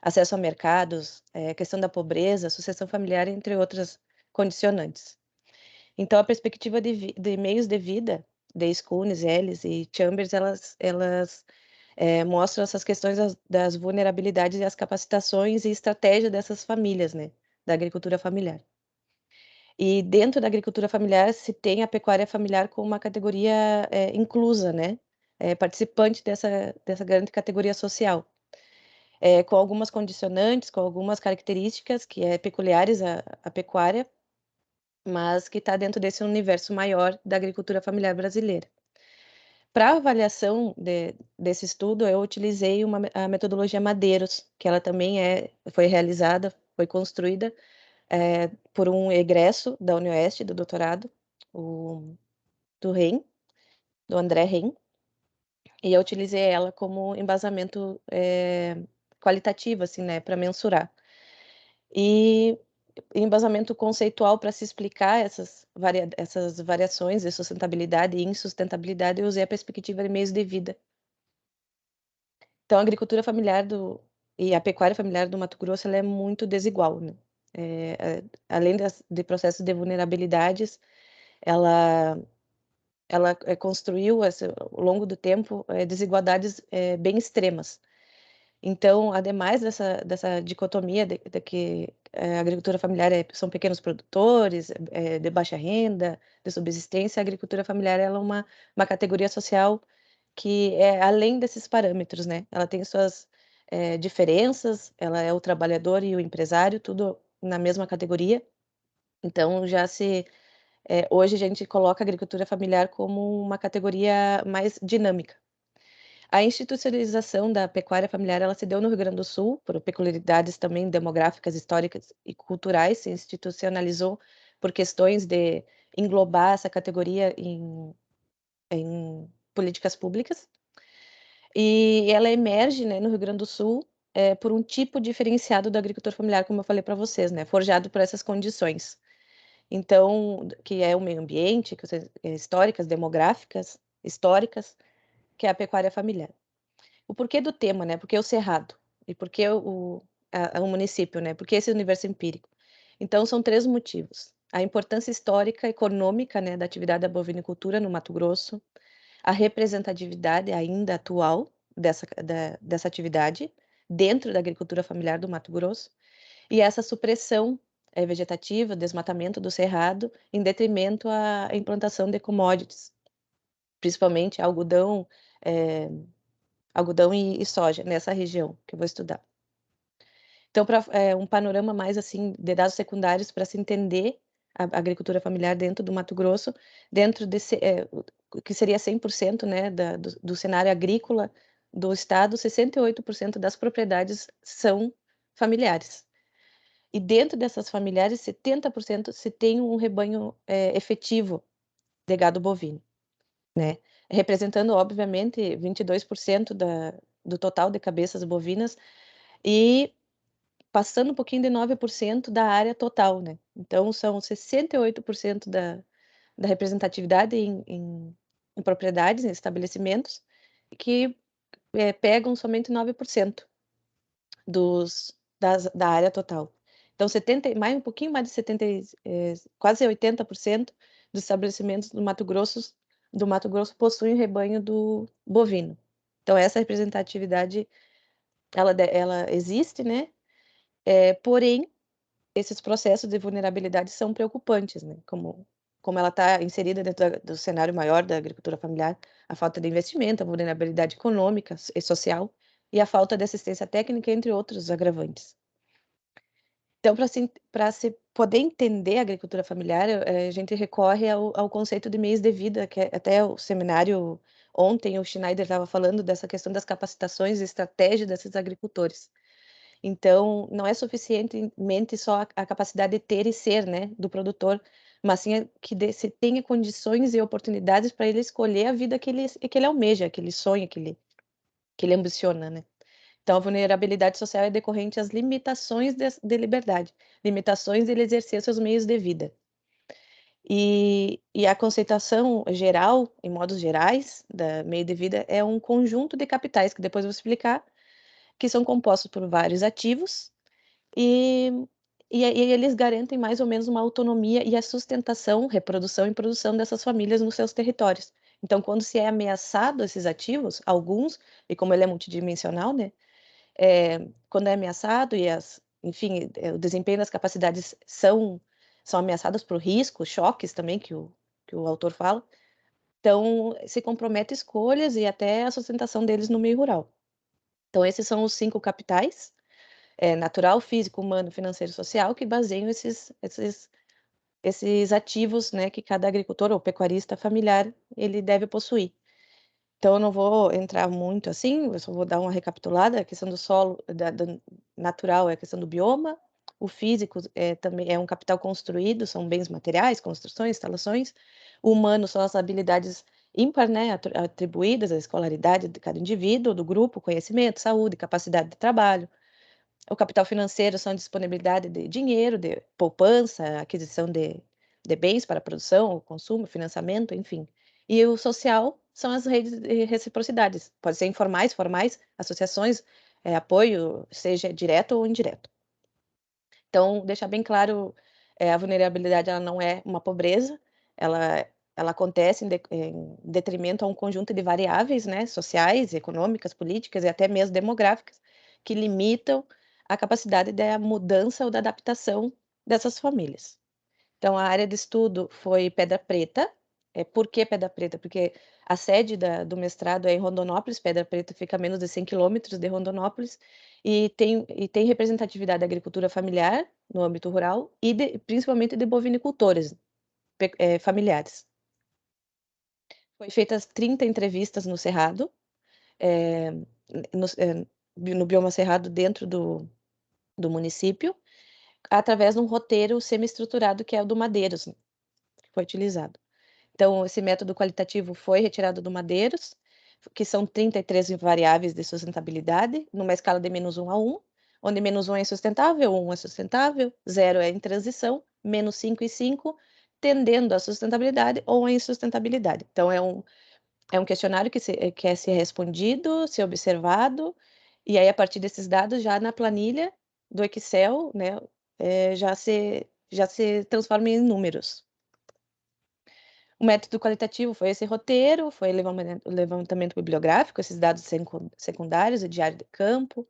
acesso a mercados, questão da pobreza, sucessão familiar, entre outras condicionantes. Então, a perspectiva de meios de vida, de Schoons, Ellis e Chambers, elas mostram essas questões das vulnerabilidades e as capacitações e estratégia dessas famílias, né, da agricultura familiar. E dentro da agricultura familiar se tem a pecuária familiar como uma categoria inclusa, né, participante dessa grande categoria social, com algumas condicionantes, com algumas características que peculiares à pecuária, mas que está dentro desse universo maior da agricultura familiar brasileira. Para avaliação desse estudo, eu utilizei a metodologia Madeiros, que ela também foi realizada, foi construída por um egresso da UniOeste, do doutorado, do REM, do André REM, e eu utilizei ela como embasamento qualitativa, assim, né, para mensurar. E embasamento conceitual para se explicar essas variações de sustentabilidade e insustentabilidade, eu usei a perspectiva de meios de vida. Então, a agricultura familiar e a pecuária familiar do Mato Grosso, ela é muito desigual, né? Além de processos de vulnerabilidades, ela construiu, ao longo do tempo, desigualdades bem extremas. Então, ademais dessa dicotomia de que a agricultura familiar são pequenos produtores, de baixa renda, de subsistência, a agricultura familiar ela é uma categoria social que é além desses parâmetros, né? Ela tem suas diferenças, ela é o trabalhador e o empresário, tudo na mesma categoria. Então, hoje a gente coloca a agricultura familiar como uma categoria mais dinâmica. A institucionalização da pecuária familiar, ela se deu no Rio Grande do Sul, por peculiaridades também demográficas, históricas e culturais, se institucionalizou por questões de englobar essa categoria em políticas públicas. E ela emerge, né, no Rio Grande do Sul por um tipo diferenciado do agricultor familiar, como eu falei para vocês, né, forjado por essas condições. Então, que é o meio ambiente, históricas, demográficas, históricas, que é a pecuária familiar. O porquê do tema, né? Porque o Cerrado e porque o município, né? Porque esse universo empírico. Então, são 3 motivos. A importância histórica, econômica, né, da atividade da bovinicultura no Mato Grosso, a representatividade ainda atual dessa atividade dentro da agricultura familiar do Mato Grosso e essa supressão vegetativa, desmatamento do cerrado, em detrimento à implantação de commodities, principalmente algodão, algodão e soja nessa região que eu vou estudar. Então, para um panorama mais assim de dados secundários para se entender a agricultura familiar dentro do Mato Grosso, dentro desse que seria 100%, né, do cenário agrícola do estado, 68% das propriedades são familiares. E dentro dessas familiares, 70% se tem um rebanho efetivo de gado bovino, né? Representando, obviamente, 22% do total de cabeças bovinas e passando um pouquinho de 9% da área total, né? Então, são 68% da representatividade em propriedades, em estabelecimentos, que pegam somente 9% da área total. Então, um pouquinho mais de 70, quase 80% dos estabelecimentos do Mato Grosso possuem rebanho do bovino. Então, essa representatividade, ela existe, né? Porém, esses processos de vulnerabilidade são preocupantes, né? Como ela está inserida dentro do cenário maior da agricultura familiar, a falta de investimento, a vulnerabilidade econômica e social e a falta de assistência técnica, entre outros agravantes. Então, para se poder entender a agricultura familiar, a gente recorre ao conceito de meios de vida, que até o seminário ontem, o Schneider estava falando dessa questão das capacitações e estratégias desses agricultores. Então, não é suficientemente só a capacidade de ter e ser, né, do produtor, mas sim que se tenha condições e oportunidades para ele escolher a vida que ele almeja, que ele sonha, que ele ambiciona, né? Então, a vulnerabilidade social é decorrente às limitações de liberdade, limitações dele exercer seus meios de vida. E a conceituação geral, em modos gerais, da meio de vida, é um conjunto de capitais, que depois eu vou explicar, que são compostos por vários ativos, e eles garantem mais ou menos uma autonomia e a sustentação, reprodução e produção dessas famílias nos seus territórios. Então, quando se é ameaçado esses ativos, alguns, e como ele é multidimensional, né? Quando é ameaçado e enfim, o desempenho das capacidades são ameaçadas por riscos, choques também, que o autor fala, então se compromete escolhas e até a sustentação deles no meio rural. Então, esses são os 5 capitais, natural, físico, humano, financeiro e social, que baseiam esses ativos, né, que cada agricultor ou pecuarista familiar ele deve possuir. Então, eu não vou entrar muito assim, eu só vou dar uma recapitulada. A questão do solo, do natural, é a questão do bioma. O físico também é um capital construído, são bens materiais, construções, instalações. O humano são as habilidades ímpar, né, atribuídas à escolaridade de cada indivíduo, do grupo, conhecimento, saúde, capacidade de trabalho. O capital financeiro são a disponibilidade de dinheiro, de poupança, aquisição de bens para produção, consumo, financiamento, enfim. E o social são as redes de reciprocidades. Pode ser informais, formais, associações, apoio, seja direto ou indireto. Então, deixar bem claro, a vulnerabilidade ela não é uma pobreza, ela acontece em detrimento a um conjunto de variáveis, né, sociais, econômicas, políticas e até mesmo demográficas, que limitam a capacidade da mudança ou da adaptação dessas famílias. Então, a área de estudo foi Pedra Preta. Por que Pedra Preta? Porque a sede do mestrado é em Rondonópolis. Pedra Preta fica a menos de 100 quilômetros de Rondonópolis, e tem representatividade da agricultura familiar no âmbito rural e principalmente de bovinicultores familiares. Foi feitas 30 entrevistas no Cerrado, no bioma Cerrado, dentro do município, através de um roteiro semi-estruturado, que é o do Madeiros, que foi utilizado. Então, esse método qualitativo foi retirado do Madeiros, que são 33 variáveis de sustentabilidade, numa escala de -1 a 1, onde -1 é sustentável, 1 é sustentável, 0 é em transição, -5 e 5, tendendo à sustentabilidade ou à insustentabilidade. Então, é um questionário que quer ser respondido, ser observado, e aí, a partir desses dados, já na planilha do Excel, né, já se transforma em números. O método qualitativo foi esse roteiro, foi o levantamento bibliográfico, esses dados secundários e diário de campo.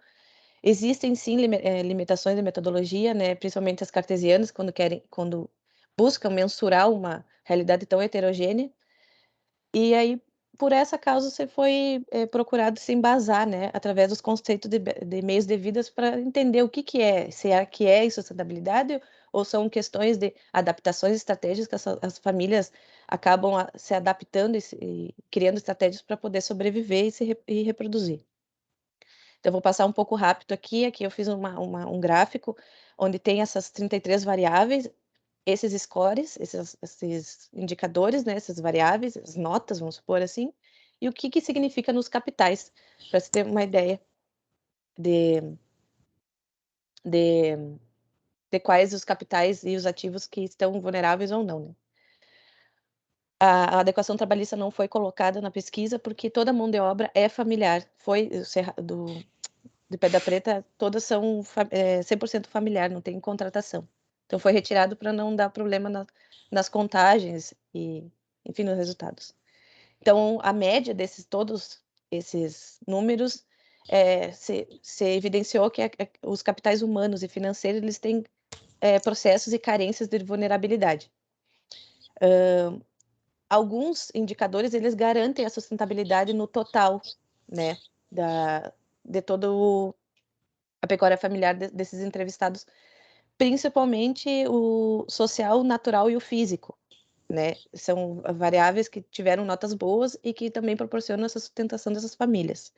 Existem, sim, limitações de metodologia, né, principalmente as cartesianas, quando buscam mensurar uma realidade tão heterogênea. E aí, por essa causa, você foi procurado se embasar, né, através dos conceitos de meios devidos, para entender o que é, se é insustentabilidade ou são questões de adaptações estratégicas que as famílias acabam se adaptando e criando estratégias para poder sobreviver e reproduzir. Então, eu vou passar um pouco rápido aqui. Aqui eu fiz um gráfico onde tem essas 33 variáveis, esses scores, esses indicadores, né, essas variáveis, as notas, vamos supor assim, e o que significa nos capitais, para você ter uma ideia de quais os capitais e os ativos que estão vulneráveis ou não, né? A adequação trabalhista não foi colocada na pesquisa porque toda a mão de obra é familiar. De Pedra Preta, todas são 100% familiar, não tem contratação. Então, foi retirado para não dar problema nas contagens e, enfim, nos resultados. Então, a média todos esses números, se evidenciou que os capitais humanos e financeiros, eles têm processos e carências de vulnerabilidade. Alguns indicadores, eles garantem a sustentabilidade no total, né, de todo a pecuária familiar desses entrevistados, principalmente o social, o natural e o físico, né? São variáveis que tiveram notas boas e que também proporcionam essa sustentação dessas famílias.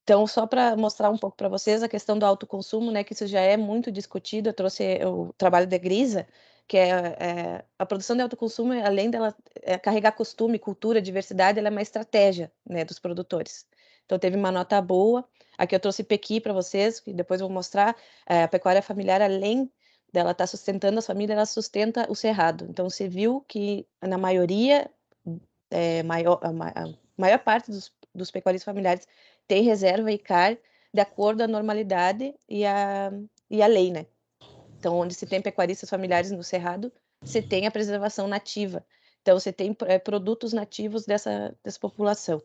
Então, só para mostrar um pouco para vocês a questão do autoconsumo, né, que isso já é muito discutido. Eu trouxe o trabalho da Grisa, que a produção de autoconsumo, além dela carregar costume, cultura, diversidade, ela é uma estratégia, né, dos produtores. Então, teve uma nota boa. Aqui eu trouxe Pequi para vocês, que depois eu vou mostrar. A pecuária familiar, além dela estar sustentando as famílias, ela sustenta o cerrado. Então, você viu que, na maioria, a maior parte dos pecuaristas familiares tem reserva e CAR de acordo à normalidade e a lei, né? Então, onde se tem pecuaristas familiares no Cerrado, você tem a preservação nativa. Então, você tem produtos nativos dessa população.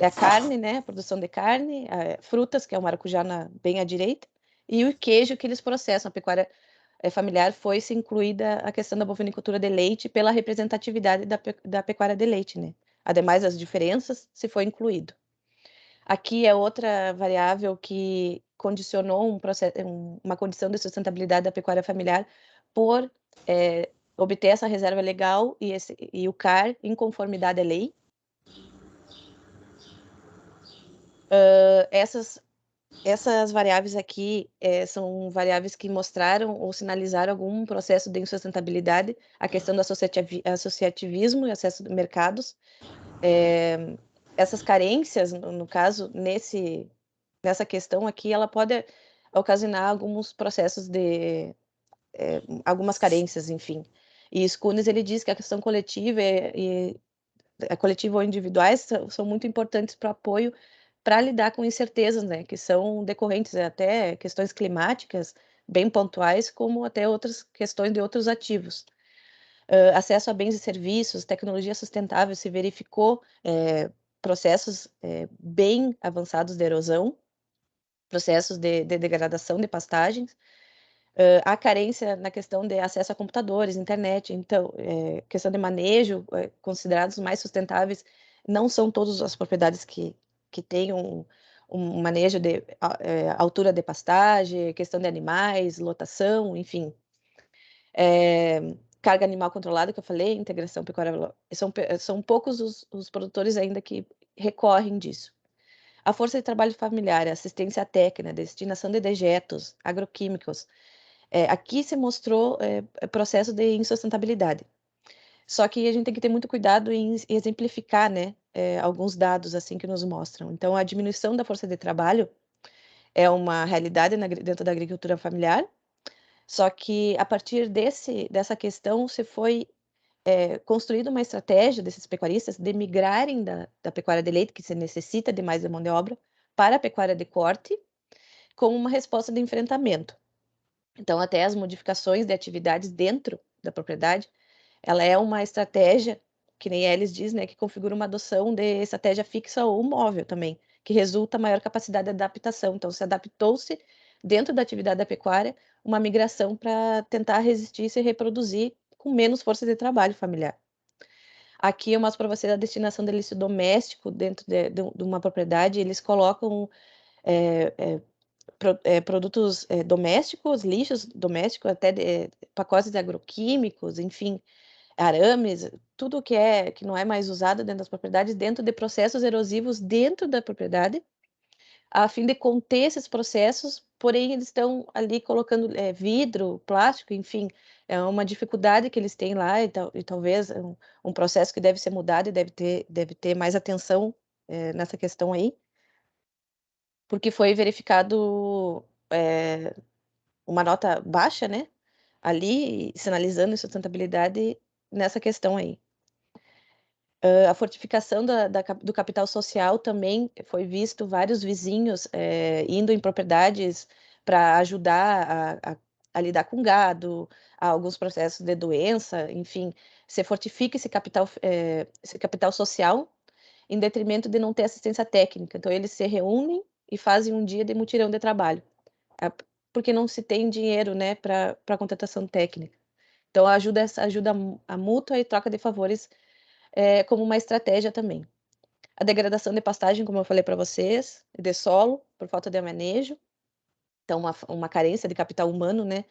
A carne, né? A produção de carne, frutas, que é o maracujá bem à direita, e o queijo que eles processam. A pecuária familiar foi-se incluída a questão da bovinicultura de leite pela representatividade da pecuária de leite, né? Ademais das diferenças, se foi incluído. Aqui é outra variável que condicionou uma condição de sustentabilidade da pecuária familiar por obter essa reserva legal e o CAR em conformidade à lei. Essas Essas variáveis aqui são variáveis que mostraram ou sinalizaram algum processo de insustentabilidade, a questão do associativismo e acesso a mercados. Essas carências, no caso, nessa questão aqui, ela pode ocasionar alguns processos de algumas carências, enfim. E Skunes, ele diz que a questão coletiva e coletiva ou individuais são muito importantes para o apoio para lidar com incertezas, né, que são decorrentes até questões climáticas bem pontuais, como até outras questões de outros ativos. Acesso a bens e serviços, tecnologia sustentável, se verificou processos bem avançados de erosão, processos de degradação de pastagens, a carência na questão de acesso a computadores, internet, então, questão de manejo, considerados mais sustentáveis, não são todas as propriedades que têm um manejo de altura de pastagem, questão de animais, lotação, enfim. Carga animal controlada, que eu falei, integração pecuária, são poucos os produtores ainda que recorrem disso. A força de trabalho familiar, assistência técnica, destinação de dejetos, agroquímicos, aqui se mostrou processo de insustentabilidade. Só que a gente tem que ter muito cuidado em exemplificar, né, alguns dados assim que nos mostram. Então, a diminuição da força de trabalho é uma realidade dentro da agricultura familiar, só que a partir dessa questão se foi construída uma estratégia desses pecuaristas de migrarem da pecuária de leite, que se necessita de mais mão de obra, para a pecuária de corte, como uma resposta de enfrentamento. Então, até as modificações de atividades dentro da propriedade, ela é uma estratégia, que nem eles diz, né, que configura uma adoção de estratégia fixa ou móvel também, que resulta maior capacidade de adaptação. Então, se adaptou-se dentro da atividade da pecuária uma migração para tentar resistir e se reproduzir com menos força de trabalho familiar. Aqui eu mostro para você a destinação de lixo doméstico dentro de uma propriedade. Eles colocam produtos domésticos, lixos domésticos, até pacotes de agroquímicos, enfim, arames, tudo que não é mais usado dentro das propriedades, dentro de processos erosivos dentro da propriedade, a fim de conter esses processos, porém eles estão ali colocando vidro, plástico, enfim, é uma dificuldade que eles têm lá e talvez um processo que deve ser mudado e deve ter mais atenção nessa questão aí, porque foi verificado uma nota baixa, né, ali, sinalizando insustentabilidade nessa questão aí. A fortificação do capital social também foi visto vários vizinhos indo em propriedades para ajudar a lidar com gado, a alguns processos de doença, enfim, se fortifica esse capital social em detrimento de não ter assistência técnica. Então, eles se reúnem e fazem um dia de mutirão de trabalho, porque não se tem dinheiro, né, para contratação técnica. Então, essa ajuda a mútua e troca de favores como uma estratégia também. A degradação de pastagem, como eu falei para vocês, de solo, por falta de manejo. Então, uma carência de capital humano, né,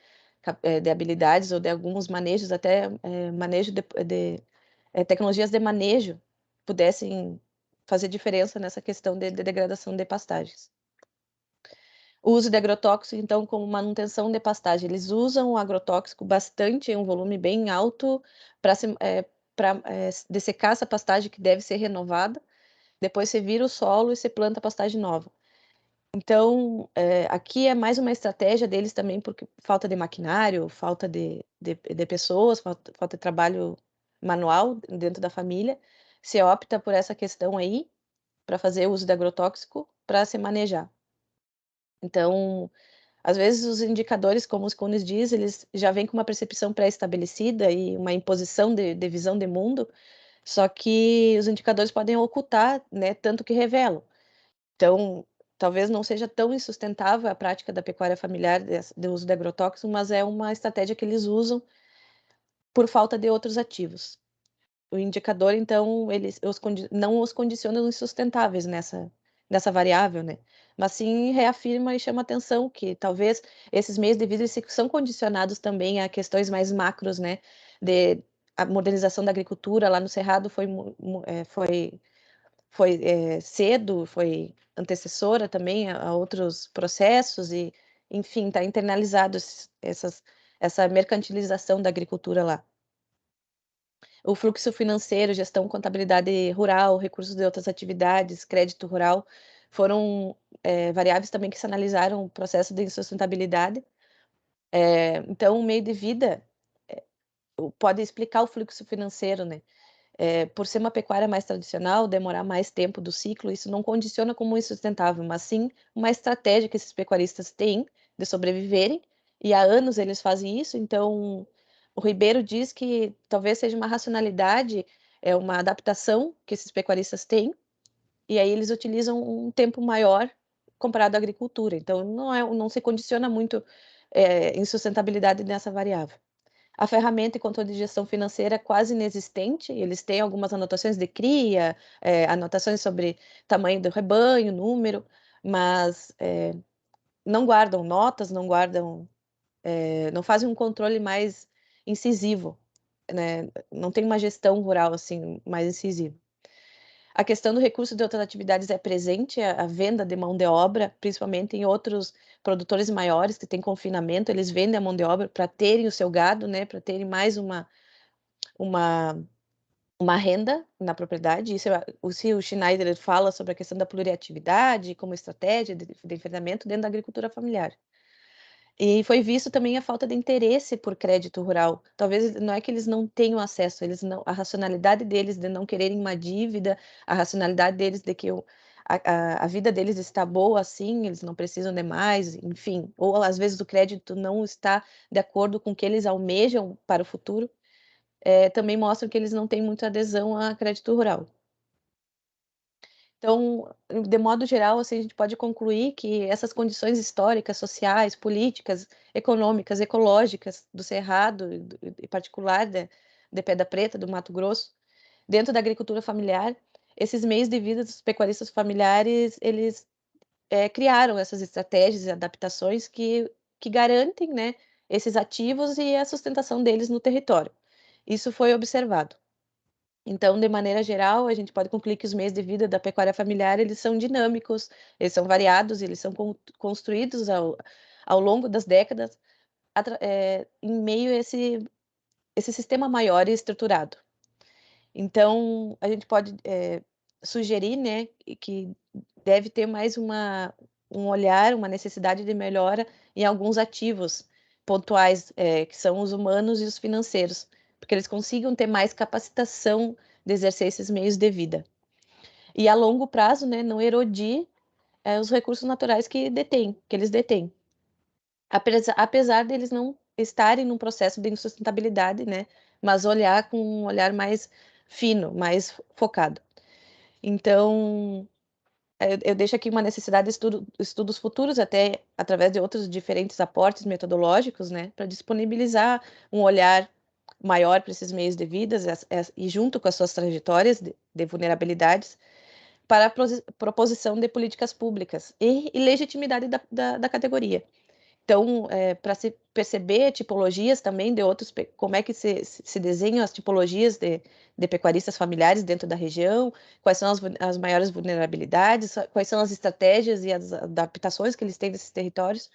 de habilidades ou de alguns manejos, até manejo de tecnologias de manejo, pudessem fazer diferença nessa questão de degradação de pastagens. O uso de agrotóxico, então, como manutenção de pastagem. Eles usam o agrotóxico bastante, em um volume bem alto, para dessecar essa pastagem que deve ser renovada. Depois você vira o solo e você planta a pastagem nova. Então, aqui é mais uma estratégia deles também, porque falta de maquinário, falta de pessoas, falta de trabalho manual dentro da família. Você opta por essa questão aí, para fazer uso de agrotóxico, para se manejar. Então, às vezes os indicadores, como os Kuhnes diz, eles já vêm com uma percepção pré-estabelecida e uma imposição de visão de mundo, só que os indicadores podem ocultar, né, tanto que revelam. Então, talvez não seja tão insustentável a prática da pecuária familiar do uso de agrotóxicos, mas é uma estratégia que eles usam por falta de outros ativos. O indicador, então, não os condiciona insustentáveis nessa variável, né? Mas sim reafirma e chama atenção que talvez esses meios de vida são condicionados também a questões mais macros, né? A modernização da agricultura lá no Cerrado foi foi cedo, foi antecessora também a outros processos e, enfim, está internalizado essa mercantilização da agricultura lá. O fluxo financeiro, gestão, contabilidade rural, recursos de outras atividades, crédito rural, foram variáveis também que se analisaram o processo de sustentabilidade. Então, o meio de vida pode explicar o fluxo financeiro, né? Por ser uma pecuária mais tradicional, demorar mais tempo do ciclo, isso não condiciona como insustentável, mas sim uma estratégia que esses pecuaristas têm de sobreviverem, e há anos eles fazem isso, então o Ribeiro diz que talvez seja uma racionalidade, uma adaptação que esses pecuaristas têm, e aí eles utilizam um tempo maior comparado à agricultura, então não se condiciona muito em sustentabilidade nessa variável. A ferramenta e controle de gestão financeira é quase inexistente, eles têm algumas anotações de cria, anotações sobre tamanho do rebanho, número, mas não guardam notas, não guardam, não fazem um controle mais incisivo, né? Não tem uma gestão rural assim mais incisiva. A questão do recurso de outras atividades é presente, a venda de mão de obra, principalmente em outros produtores maiores que têm confinamento, eles vendem a mão de obra para terem o seu gado, né, para terem mais uma, uma renda na propriedade. Isso o Schneider ele fala sobre a questão da pluriatividade como estratégia de enfrentamento dentro da agricultura familiar. E foi visto também a falta de interesse por crédito rural. Talvez não é que eles não tenham acesso, a racionalidade deles de não quererem uma dívida, a racionalidade deles de que a vida deles está boa assim, eles não precisam de mais, enfim. Ou às vezes o crédito não está de acordo com o que eles almejam para o futuro, também mostram que eles não têm muita adesão a crédito rural. Então, de modo geral, assim, a gente pode concluir que essas condições históricas, sociais, políticas, econômicas, ecológicas do Cerrado, em particular de Pedra Preta, do Mato Grosso, dentro da agricultura familiar, esses meios de vida dos pecuaristas familiares, eles criaram essas estratégias e adaptações que garantem, né, esses ativos e a sustentação deles no território. Isso foi observado. Então, de maneira geral, a gente pode concluir que os meios de vida da pecuária familiar, eles são dinâmicos, eles são variados, eles são construídos ao longo das décadas, em meio a esse sistema maior e estruturado. Então, a gente pode sugerir, né, que deve ter mais um olhar, uma necessidade de melhora em alguns ativos pontuais, que são os humanos e os financeiros, porque eles consigam ter mais capacitação de exercer esses meios de vida. E a longo prazo, né, não erodir os recursos naturais que eles detêm. Apesar deles não estarem num processo de insustentabilidade, né, mas olhar com um olhar mais fino, mais focado. Então, eu deixo aqui uma necessidade de estudos futuros, até através de outros diferentes aportes metodológicos, né, para disponibilizar um olhar maior para esses meios de vida e junto com as suas trajetórias de vulnerabilidades, para a proposição de políticas públicas e legitimidade da categoria. Então, para se perceber tipologias também de outros, como é que se desenham as tipologias de pecuaristas familiares dentro da região, quais são as maiores vulnerabilidades, quais são as estratégias e as adaptações que eles têm nesses territórios.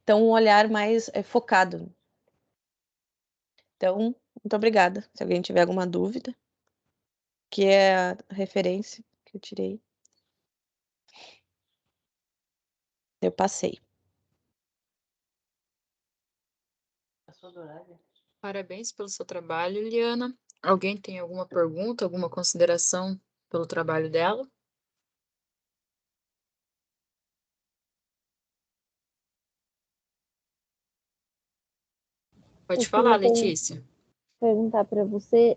Então, um olhar mais focado. Então, muito obrigada. Se alguém tiver alguma dúvida, que é a referência que eu tirei, eu passei. Parabéns pelo seu trabalho, Liana. Alguém tem alguma pergunta, alguma consideração pelo trabalho dela? Pode Eu falar, queria Letícia. perguntar para você,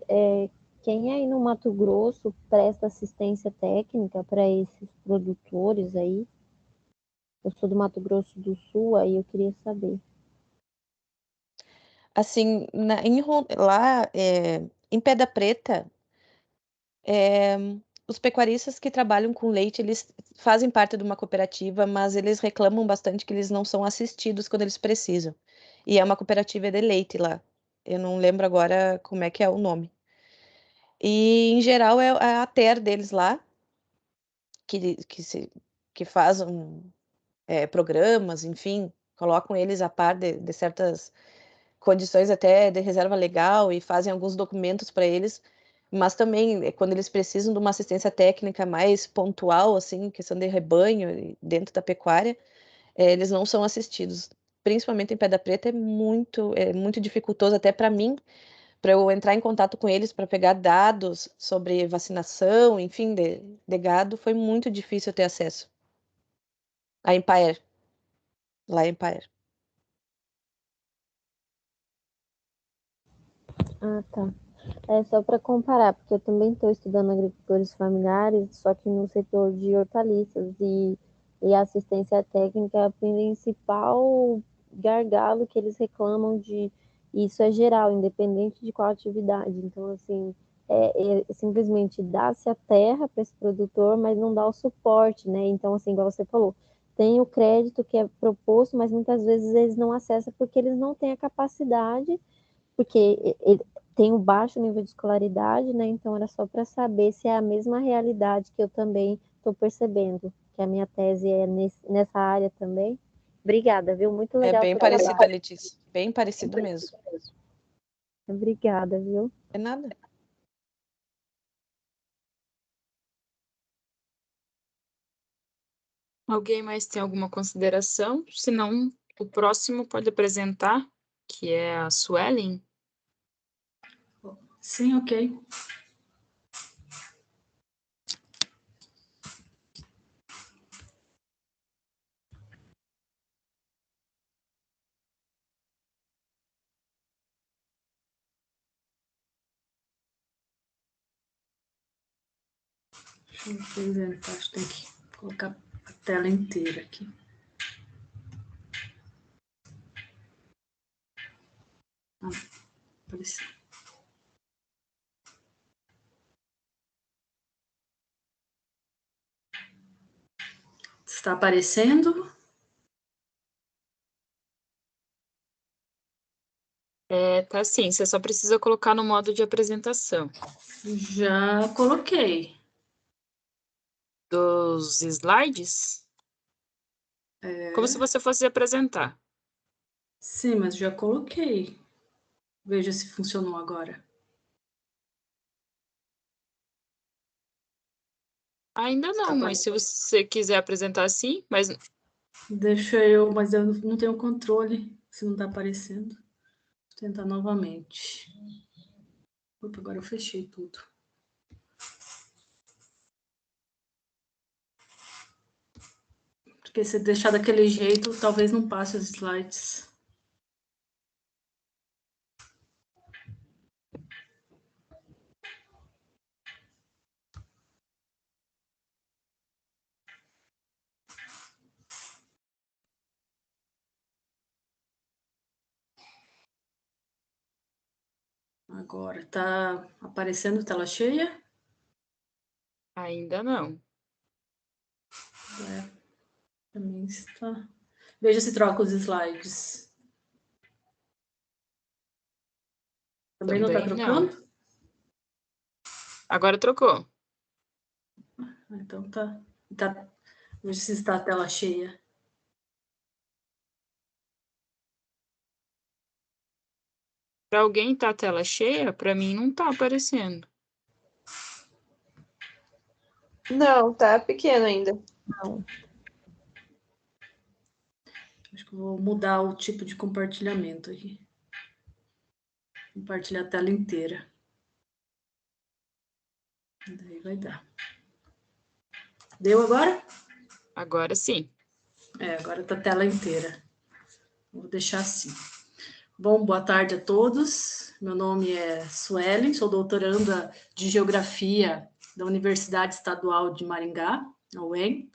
quem aí no Mato Grosso presta assistência técnica para esses produtores aí? Eu sou do Mato Grosso do Sul, aí eu queria saber. Assim, lá em Pedra Preta, os pecuaristas que trabalham com leite, eles fazem parte de uma cooperativa, mas eles reclamam bastante que eles não são assistidos quando eles precisam. E é uma cooperativa de leite lá. Eu não lembro agora como é que é o nome. E, em geral, é a TER deles lá, que faz programas, enfim, colocam eles a par de certas condições até de reserva legal e fazem alguns documentos para eles, mas também quando eles precisam de uma assistência técnica mais pontual, assim, questão de rebanho dentro da pecuária, eles não são assistidos. Principalmente em Pedra Preta é muito dificultoso até para mim, para eu entrar em contato com eles para pegar dados sobre vacinação, enfim, de gado, foi muito difícil ter acesso. A Empire, lá em Empire. Ah, tá. É só para comparar, porque eu também estou estudando agricultores familiares, só que no setor de hortaliças e a assistência técnica é o principal gargalo que eles reclamam de. Isso é geral, independente de qual atividade. Então, assim, simplesmente dá-se a terra para esse produtor, mas não dá o suporte, né? Então, assim, igual você falou, tem o crédito que é proposto, mas muitas vezes eles não acessam porque eles não têm a capacidade, porque tem um baixo nível de escolaridade, né? Então era só para saber se é a mesma realidade que eu também estou percebendo, que a minha tese é nessa área também. Obrigada, viu? Muito É legal. bem parecido, Letícia. Bem parecido mesmo. Obrigada, viu? É nada. Alguém mais tem alguma consideração? Se não, o próximo pode apresentar, que é a Suelen. Sim, ok. Deixa eu apresentar, acho que tem que colocar a tela inteira aqui. Apareceu. Está aparecendo? Tá sim, você só precisa colocar no modo de apresentação. Já coloquei. Dos slides? Como se você fosse apresentar. Sim, mas já coloquei. Veja se funcionou agora. Ainda não, mas se você quiser apresentar assim, mas Mas eu não tenho controle se não está aparecendo. Vou tentar novamente. Opa, agora eu fechei tudo. Porque se deixar daquele jeito, talvez não passe os slides. Agora, tá aparecendo tela cheia? ainda não. Também está. Veja se troca os slides. Também não está trocando? Agora trocou. Então tá. Veja se está a tela cheia. Para alguém tá a tela cheia, para mim não tá aparecendo. Não, tá pequeno ainda. Não. Acho que eu vou mudar o tipo de compartilhamento aqui. Compartilhar a tela inteira. Daí vai dar. Deu agora? Agora sim. Agora tá a tela inteira. Vou deixar assim. Bom, boa tarde a todos. Meu nome é Suelen, sou doutoranda de Geografia da Universidade Estadual de Maringá, a UEM.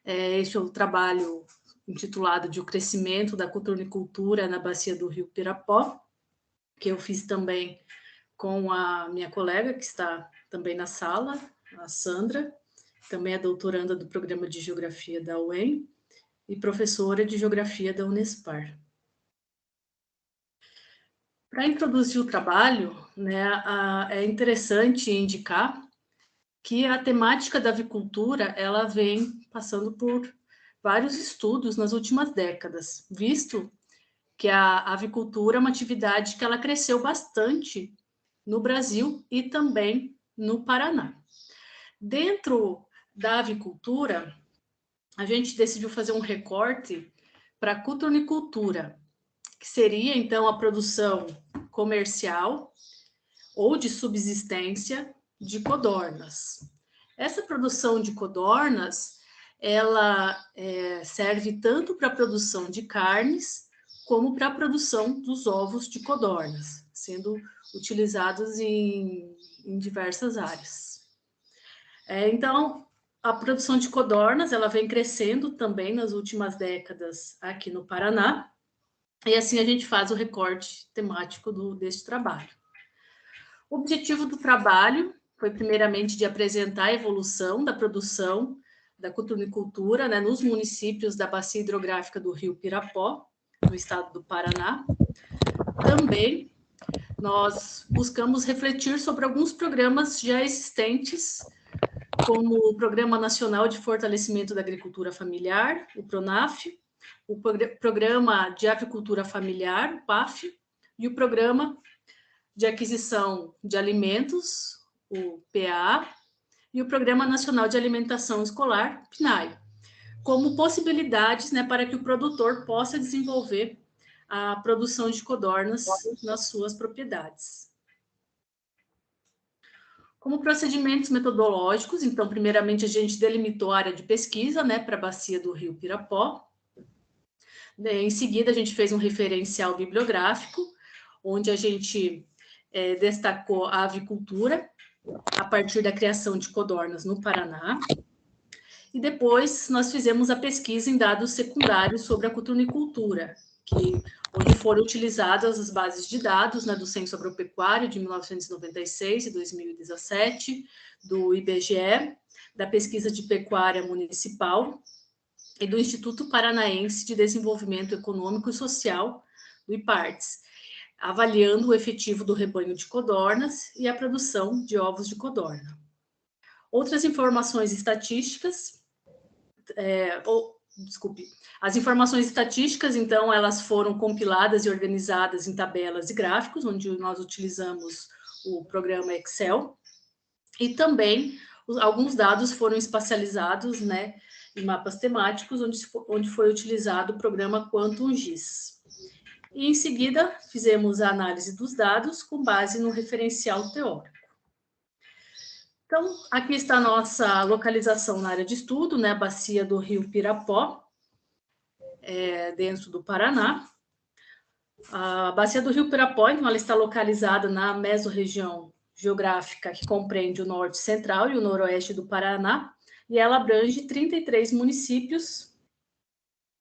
Este é o trabalho intitulado de O Crescimento da Coturnicultura na Bacia do Rio Pirapó, que eu fiz também com a minha colega, que está também na sala, a Sandra, também é doutoranda do Programa de Geografia da UEM e professora de Geografia da Unespar. Para introduzir o trabalho, né, é interessante indicar que a temática da avicultura ela vem passando por vários estudos nas últimas décadas, visto que a avicultura é uma atividade que ela cresceu bastante no Brasil e também no Paraná. Dentro da avicultura, a gente decidiu fazer um recorte para a cuturnicultura, que seria, então, a produção comercial ou de subsistência de codornas. Essa produção de codornas, ela serve tanto para a produção de carnes, como para a produção dos ovos de codornas, sendo utilizados em diversas áreas. Então, a produção de codornas, ela vem crescendo também nas últimas décadas aqui no Paraná, e assim a gente faz o recorte temático deste trabalho. O objetivo do trabalho foi, primeiramente, de apresentar a evolução da produção da cuturnicultura, né, nos municípios da bacia hidrográfica do Rio Pirapó, no estado do Paraná. Também, nós buscamos refletir sobre alguns programas já existentes, como o Programa Nacional de Fortalecimento da Agricultura Familiar, o PRONAF, o Programa de Avicultura Familiar, o PAF, e o Programa de Aquisição de Alimentos, o PA, e o Programa Nacional de Alimentação Escolar, PNAE, como possibilidades, né, para que o produtor possa desenvolver a produção de codornas nas suas propriedades. Como procedimentos metodológicos, então, primeiramente, a gente delimitou a área de pesquisa, né, para a bacia do Rio Pirapó. Em seguida, a gente fez um referencial bibliográfico, onde a gente destacou a avicultura, a partir da criação de codornas no Paraná. E depois, nós fizemos a pesquisa em dados secundários sobre a cuturnicultura, onde foram utilizadas as bases de dados, né, do Censo Agropecuário de 1996 e 2017, do IBGE, da Pesquisa de Pecuária Municipal e do Instituto Paranaense de Desenvolvimento Econômico e Social, do IPARTES, avaliando o efetivo do rebanho de codornas e a produção de ovos de codorna. Outras informações estatísticas, as informações estatísticas, então, elas foram compiladas e organizadas em tabelas e gráficos, onde nós utilizamos o programa Excel, e também alguns dados foram espacializados, né, em mapas temáticos, onde foi utilizado o programa QuantumGIS. E, em seguida, fizemos a análise dos dados com base no referencial teórico. Então, aqui está a nossa localização na área de estudo, né, a bacia do Rio Pirapó, dentro do Paraná. A bacia do Rio Pirapó, então, ela está localizada na mesorregião geográfica que compreende o norte central e o noroeste do Paraná, e ela abrange 33 municípios,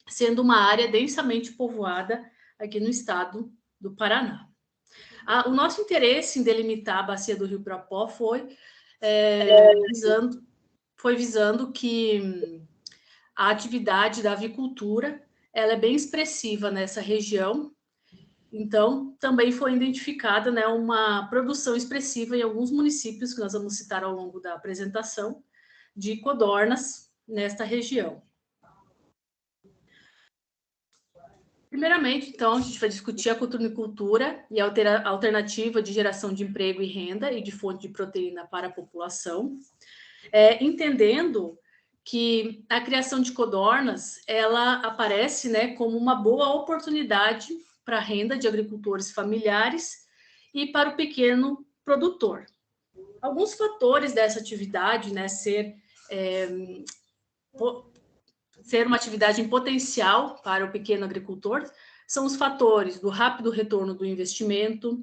sendo uma área densamente povoada aqui no estado do Paraná. O nosso interesse em delimitar a bacia do Rio Pirapó foi visando que a atividade da avicultura ela é bem expressiva nessa região, então também foi identificada, né, uma produção expressiva em alguns municípios, que nós vamos citar ao longo da apresentação, de codornas nesta região. Primeiramente, então, a gente vai discutir a cuturnicultura e a alternativa de geração de emprego e renda e de fonte de proteína para a população, entendendo que a criação de codornas, ela aparece, né, como uma boa oportunidade para a renda de agricultores familiares e para o pequeno produtor. Alguns fatores dessa atividade, né, ser uma atividade em potencial para o pequeno agricultor, são os fatores do rápido retorno do investimento,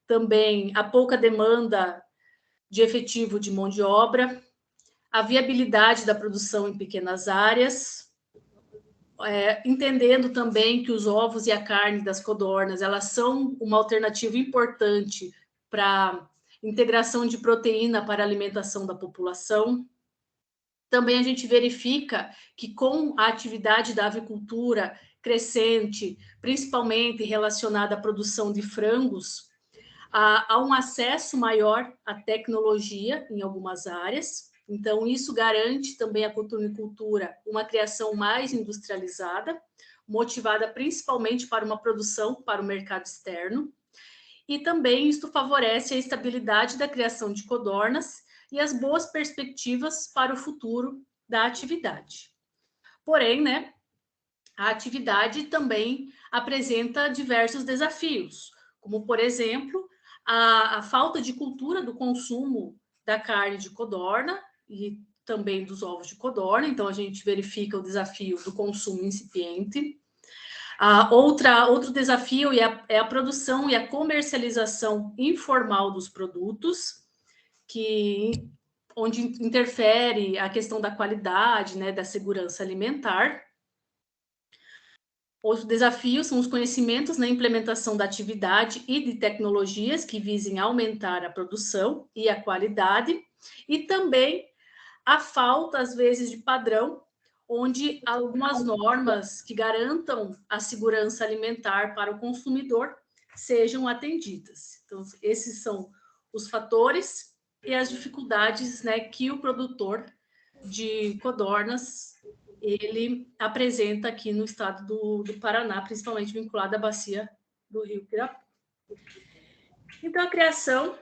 também a pouca demanda de efetivo de mão de obra, a viabilidade da produção em pequenas áreas, entendendo também que os ovos e a carne das codornas, elas são uma alternativa importante para integração de proteína para a alimentação da população. Também a gente verifica que com a atividade da avicultura crescente, principalmente relacionada à produção de frangos, Há um acesso maior à tecnologia em algumas áreas, então isso garante também à cotonicultura uma criação mais industrializada, motivada principalmente para uma produção para o mercado externo, e também isto favorece a estabilidade da criação de codornas e as boas perspectivas para o futuro da atividade. Porém, né, a atividade também apresenta diversos desafios, como, por exemplo, a falta de cultura do consumo da carne de codorna e também dos ovos de codorna, então a gente verifica o desafio do consumo incipiente. Outro desafio é a produção e a comercialização informal dos produtos, onde interfere a questão da qualidade, né, da segurança alimentar. Outros desafios são os conhecimentos na implementação da atividade e de tecnologias que visem aumentar a produção e a qualidade, e também a falta, às vezes, de padrão, onde algumas normas que garantam a segurança alimentar para o consumidor sejam atendidas. Então, esses são os fatores e as dificuldades, né, que o produtor de codornas ele apresenta aqui no estado do Paraná, principalmente vinculado à bacia do Rio Pirapó. Então, a criação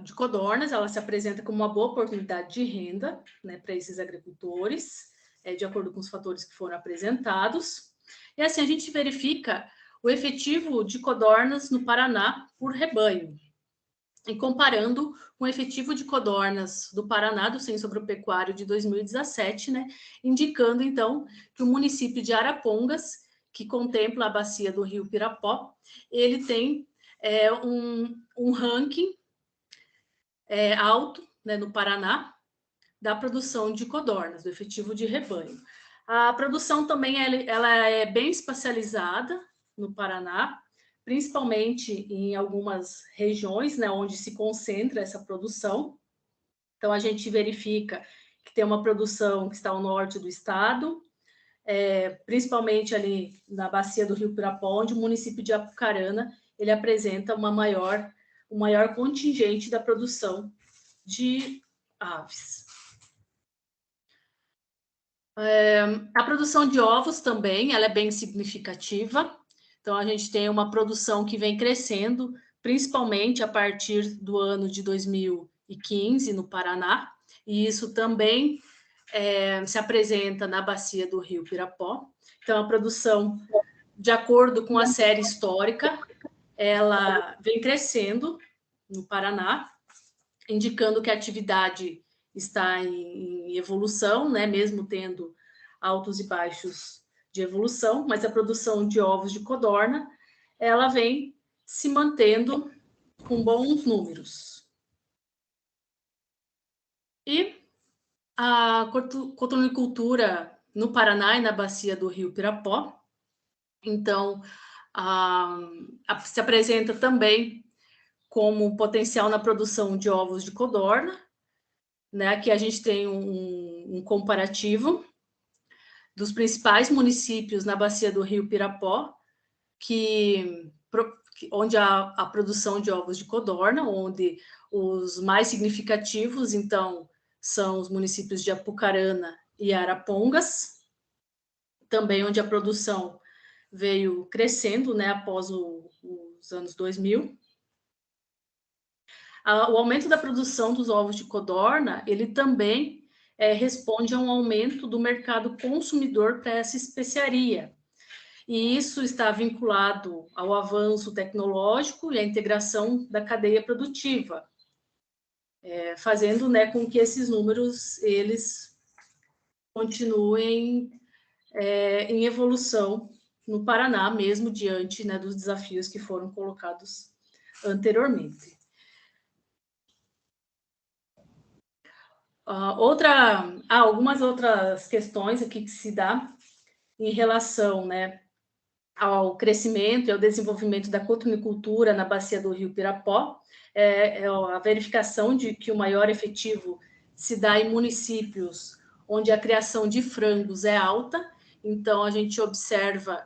de codornas, ela se apresenta como uma boa oportunidade de renda, né, para esses agricultores, de acordo com os fatores que foram apresentados. E assim, a gente verifica o efetivo de codornas no Paraná por rebanho. E comparando com o efetivo de codornas do Paraná, do Censo Agropecuário de 2017, né, indicando, então, que o município de Arapongas, que contempla a bacia do Rio Pirapó, ele tem um ranking alto, né, no Paraná, da produção de codornas, do efetivo de rebanho. A produção também ela é bem espacializada no Paraná, principalmente em algumas regiões, né, onde se concentra essa produção. Então, a gente verifica que tem uma produção que está ao norte do estado, principalmente ali na bacia do Rio Pirapó, onde o município de Apucarana ele apresenta um maior contingente da produção de aves. A produção de ovos também ela é bem significativa. Então, a gente tem uma produção que vem crescendo, principalmente a partir do ano de 2015, no Paraná, e isso também se apresenta na bacia do Rio Pirapó. Então, a produção, de acordo com a série histórica, ela vem crescendo no Paraná, indicando que a atividade está em evolução, né, mesmo tendo altos e baixos de evolução, mas a produção de ovos de codorna, ela vem se mantendo com bons números. E a cotonicultura no Paraná e na bacia do Rio Pirapó, então, se apresenta também como potencial na produção de ovos de codorna, né? Aqui a gente tem um comparativo dos principais municípios na bacia do Rio Pirapó, onde há a produção de ovos de codorna, onde os mais significativos, então, são os municípios de Apucarana e Arapongas, também onde a produção veio crescendo, né, após os anos 2000. O aumento da produção dos ovos de codorna, ele também responde a um aumento do mercado consumidor para essa especiaria. E isso está vinculado ao avanço tecnológico e à integração da cadeia produtiva, fazendo, né, com que esses números eles continuem em evolução no Paraná, mesmo diante, né, dos desafios que foram colocados anteriormente. Algumas outras questões aqui que se dá em relação, né, ao crescimento e ao desenvolvimento da cotonicultura na bacia do Rio Pirapó, a verificação de que o maior efetivo se dá em municípios onde a criação de frangos é alta. Então, a gente observa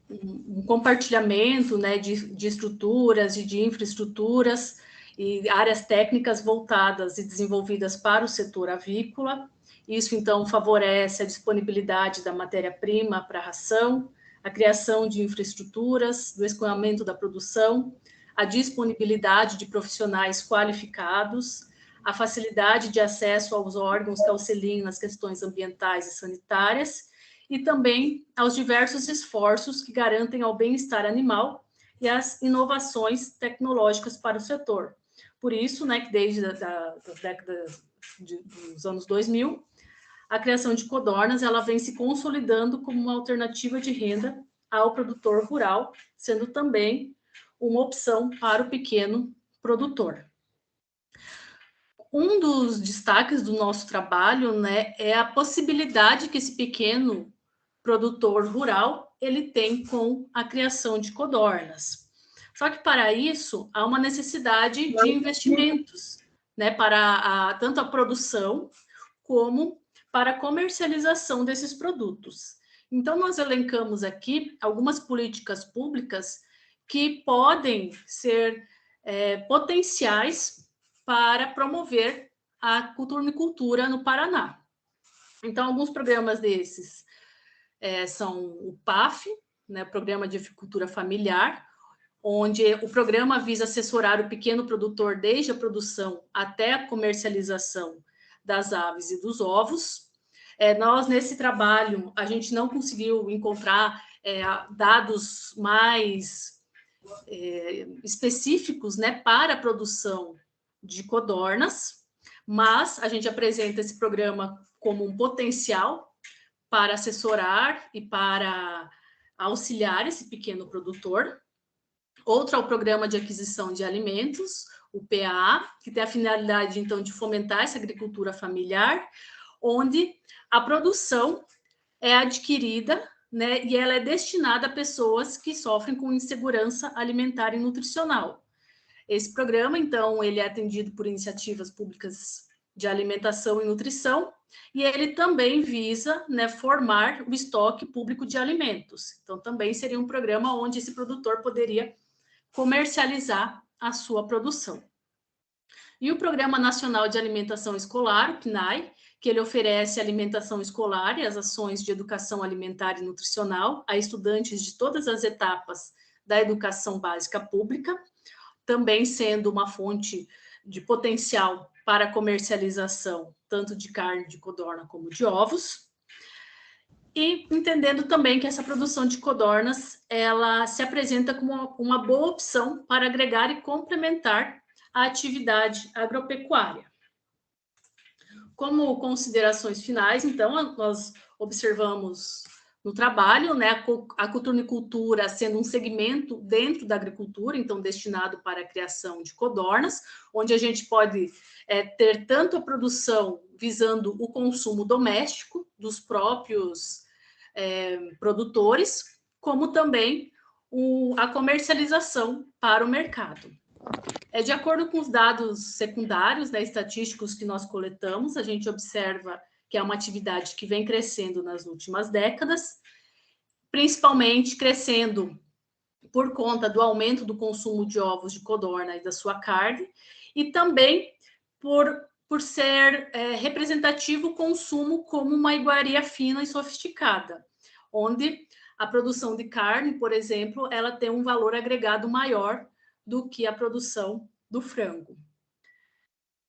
um compartilhamento, né, de estruturas e de infraestruturas e áreas técnicas voltadas e desenvolvidas para o setor avícola. Isso, então, favorece a disponibilidade da matéria-prima para a ração, a criação de infraestruturas, do escoamento da produção, a disponibilidade de profissionais qualificados, a facilidade de acesso aos órgãos que auxiliam nas questões ambientais e sanitárias, e também aos diversos esforços que garantem ao bem-estar animal e as inovações tecnológicas para o setor. Por isso, né, que desde das décadas dos anos 2000, a criação de codornas ela vem se consolidando como uma alternativa de renda ao produtor rural, sendo também uma opção para o pequeno produtor. Um dos destaques do nosso trabalho, né, é a possibilidade que esse pequeno produtor rural ele tem com a criação de codornas. Só que para isso há uma necessidade de investimentos, né, para tanto a produção como para a comercialização desses produtos. Então, nós elencamos aqui algumas políticas públicas que podem ser potenciais para promover a culturnicultura no Paraná. Então, alguns programas desses são o PAF, né, Programa de Avicultura Familiar, onde o programa visa assessorar o pequeno produtor desde a produção até a comercialização das aves e dos ovos. Nós, nesse trabalho, a gente não conseguiu encontrar dados mais específicos, né, para a produção de codornas, mas a gente apresenta esse programa como um potencial para assessorar e para auxiliar esse pequeno produtor. Outro é o Programa de Aquisição de Alimentos, o PAA, que tem a finalidade, então, de fomentar essa agricultura familiar, onde a produção é adquirida, né, e ela é destinada a pessoas que sofrem com insegurança alimentar e nutricional. Esse programa, então, ele é atendido por iniciativas públicas de alimentação e nutrição, e ele também visa, né, formar o estoque público de alimentos. Então, também seria um programa onde esse produtor poderia comercializar a sua produção. E o Programa Nacional de Alimentação Escolar, o PNAE, que ele oferece alimentação escolar e as ações de educação alimentar e nutricional a estudantes de todas as etapas da educação básica pública, também sendo uma fonte de potencial para comercialização tanto de carne de codorna como de ovos. E entendendo também que essa produção de codornas, ela se apresenta como uma boa opção para agregar e complementar a atividade agropecuária. Como considerações finais, então, nós observamos no trabalho, né, a culturnicultura sendo um segmento dentro da agricultura, então destinado para a criação de codornas, onde a gente pode ter tanto a produção visando o consumo doméstico dos próprios produtores, como também a comercialização para o mercado. De acordo com os dados secundários, né, estatísticos que nós coletamos, a gente observa que é uma atividade que vem crescendo nas últimas décadas, principalmente crescendo por conta do aumento do consumo de ovos de codorna e da sua carne, e também por ser representativo o consumo como uma iguaria fina e sofisticada, onde a produção de carne, por exemplo, ela tem um valor agregado maior do que a produção do frango.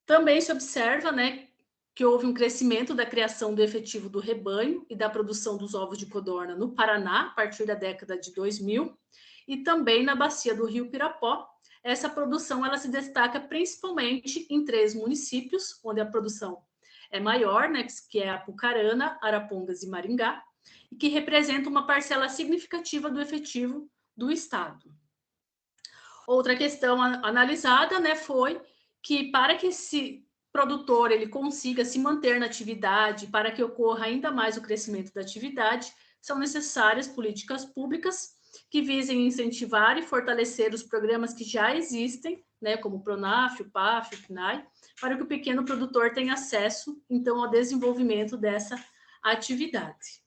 Também se observa, né, que houve um crescimento da criação do efetivo do rebanho e da produção dos ovos de codorna no Paraná, a partir da década de 2000, e também na bacia do Rio Pirapó. Essa produção ela se destaca principalmente em 3 municípios, onde a produção é maior, né, que é Apucarana, Arapongas e Maringá, e que representa uma parcela significativa do efetivo do estado. Outra questão analisada, né, foi que para que esse produtor ele consiga se manter na atividade, para que ocorra ainda mais o crescimento da atividade, são necessárias políticas públicas que visem incentivar e fortalecer os programas que já existem, né, como o PRONAF, o PAF, o PNAE, para que o pequeno produtor tenha acesso, então, ao desenvolvimento dessa atividade.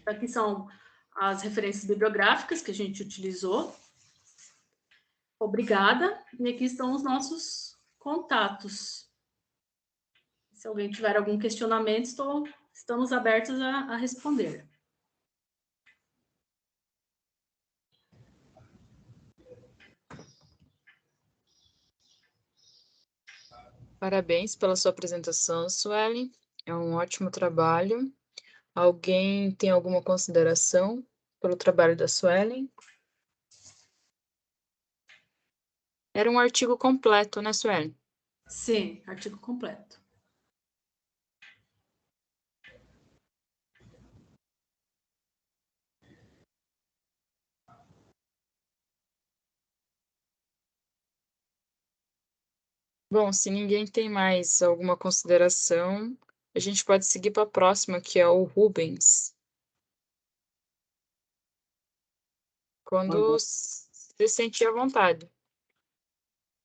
Aqui são as referências bibliográficas que a gente utilizou. Obrigada. E aqui estão os nossos contatos. Se alguém tiver algum questionamento, estamos abertos a responder. Parabéns pela sua apresentação, Suelen. É um ótimo trabalho. Alguém tem alguma consideração pelo trabalho da Suelen? Era um artigo completo, né, Suelen? Sim, artigo completo. Bom, se ninguém tem mais alguma consideração, a gente pode seguir para a próxima, que é o Rubens. Quando se sentir à vontade.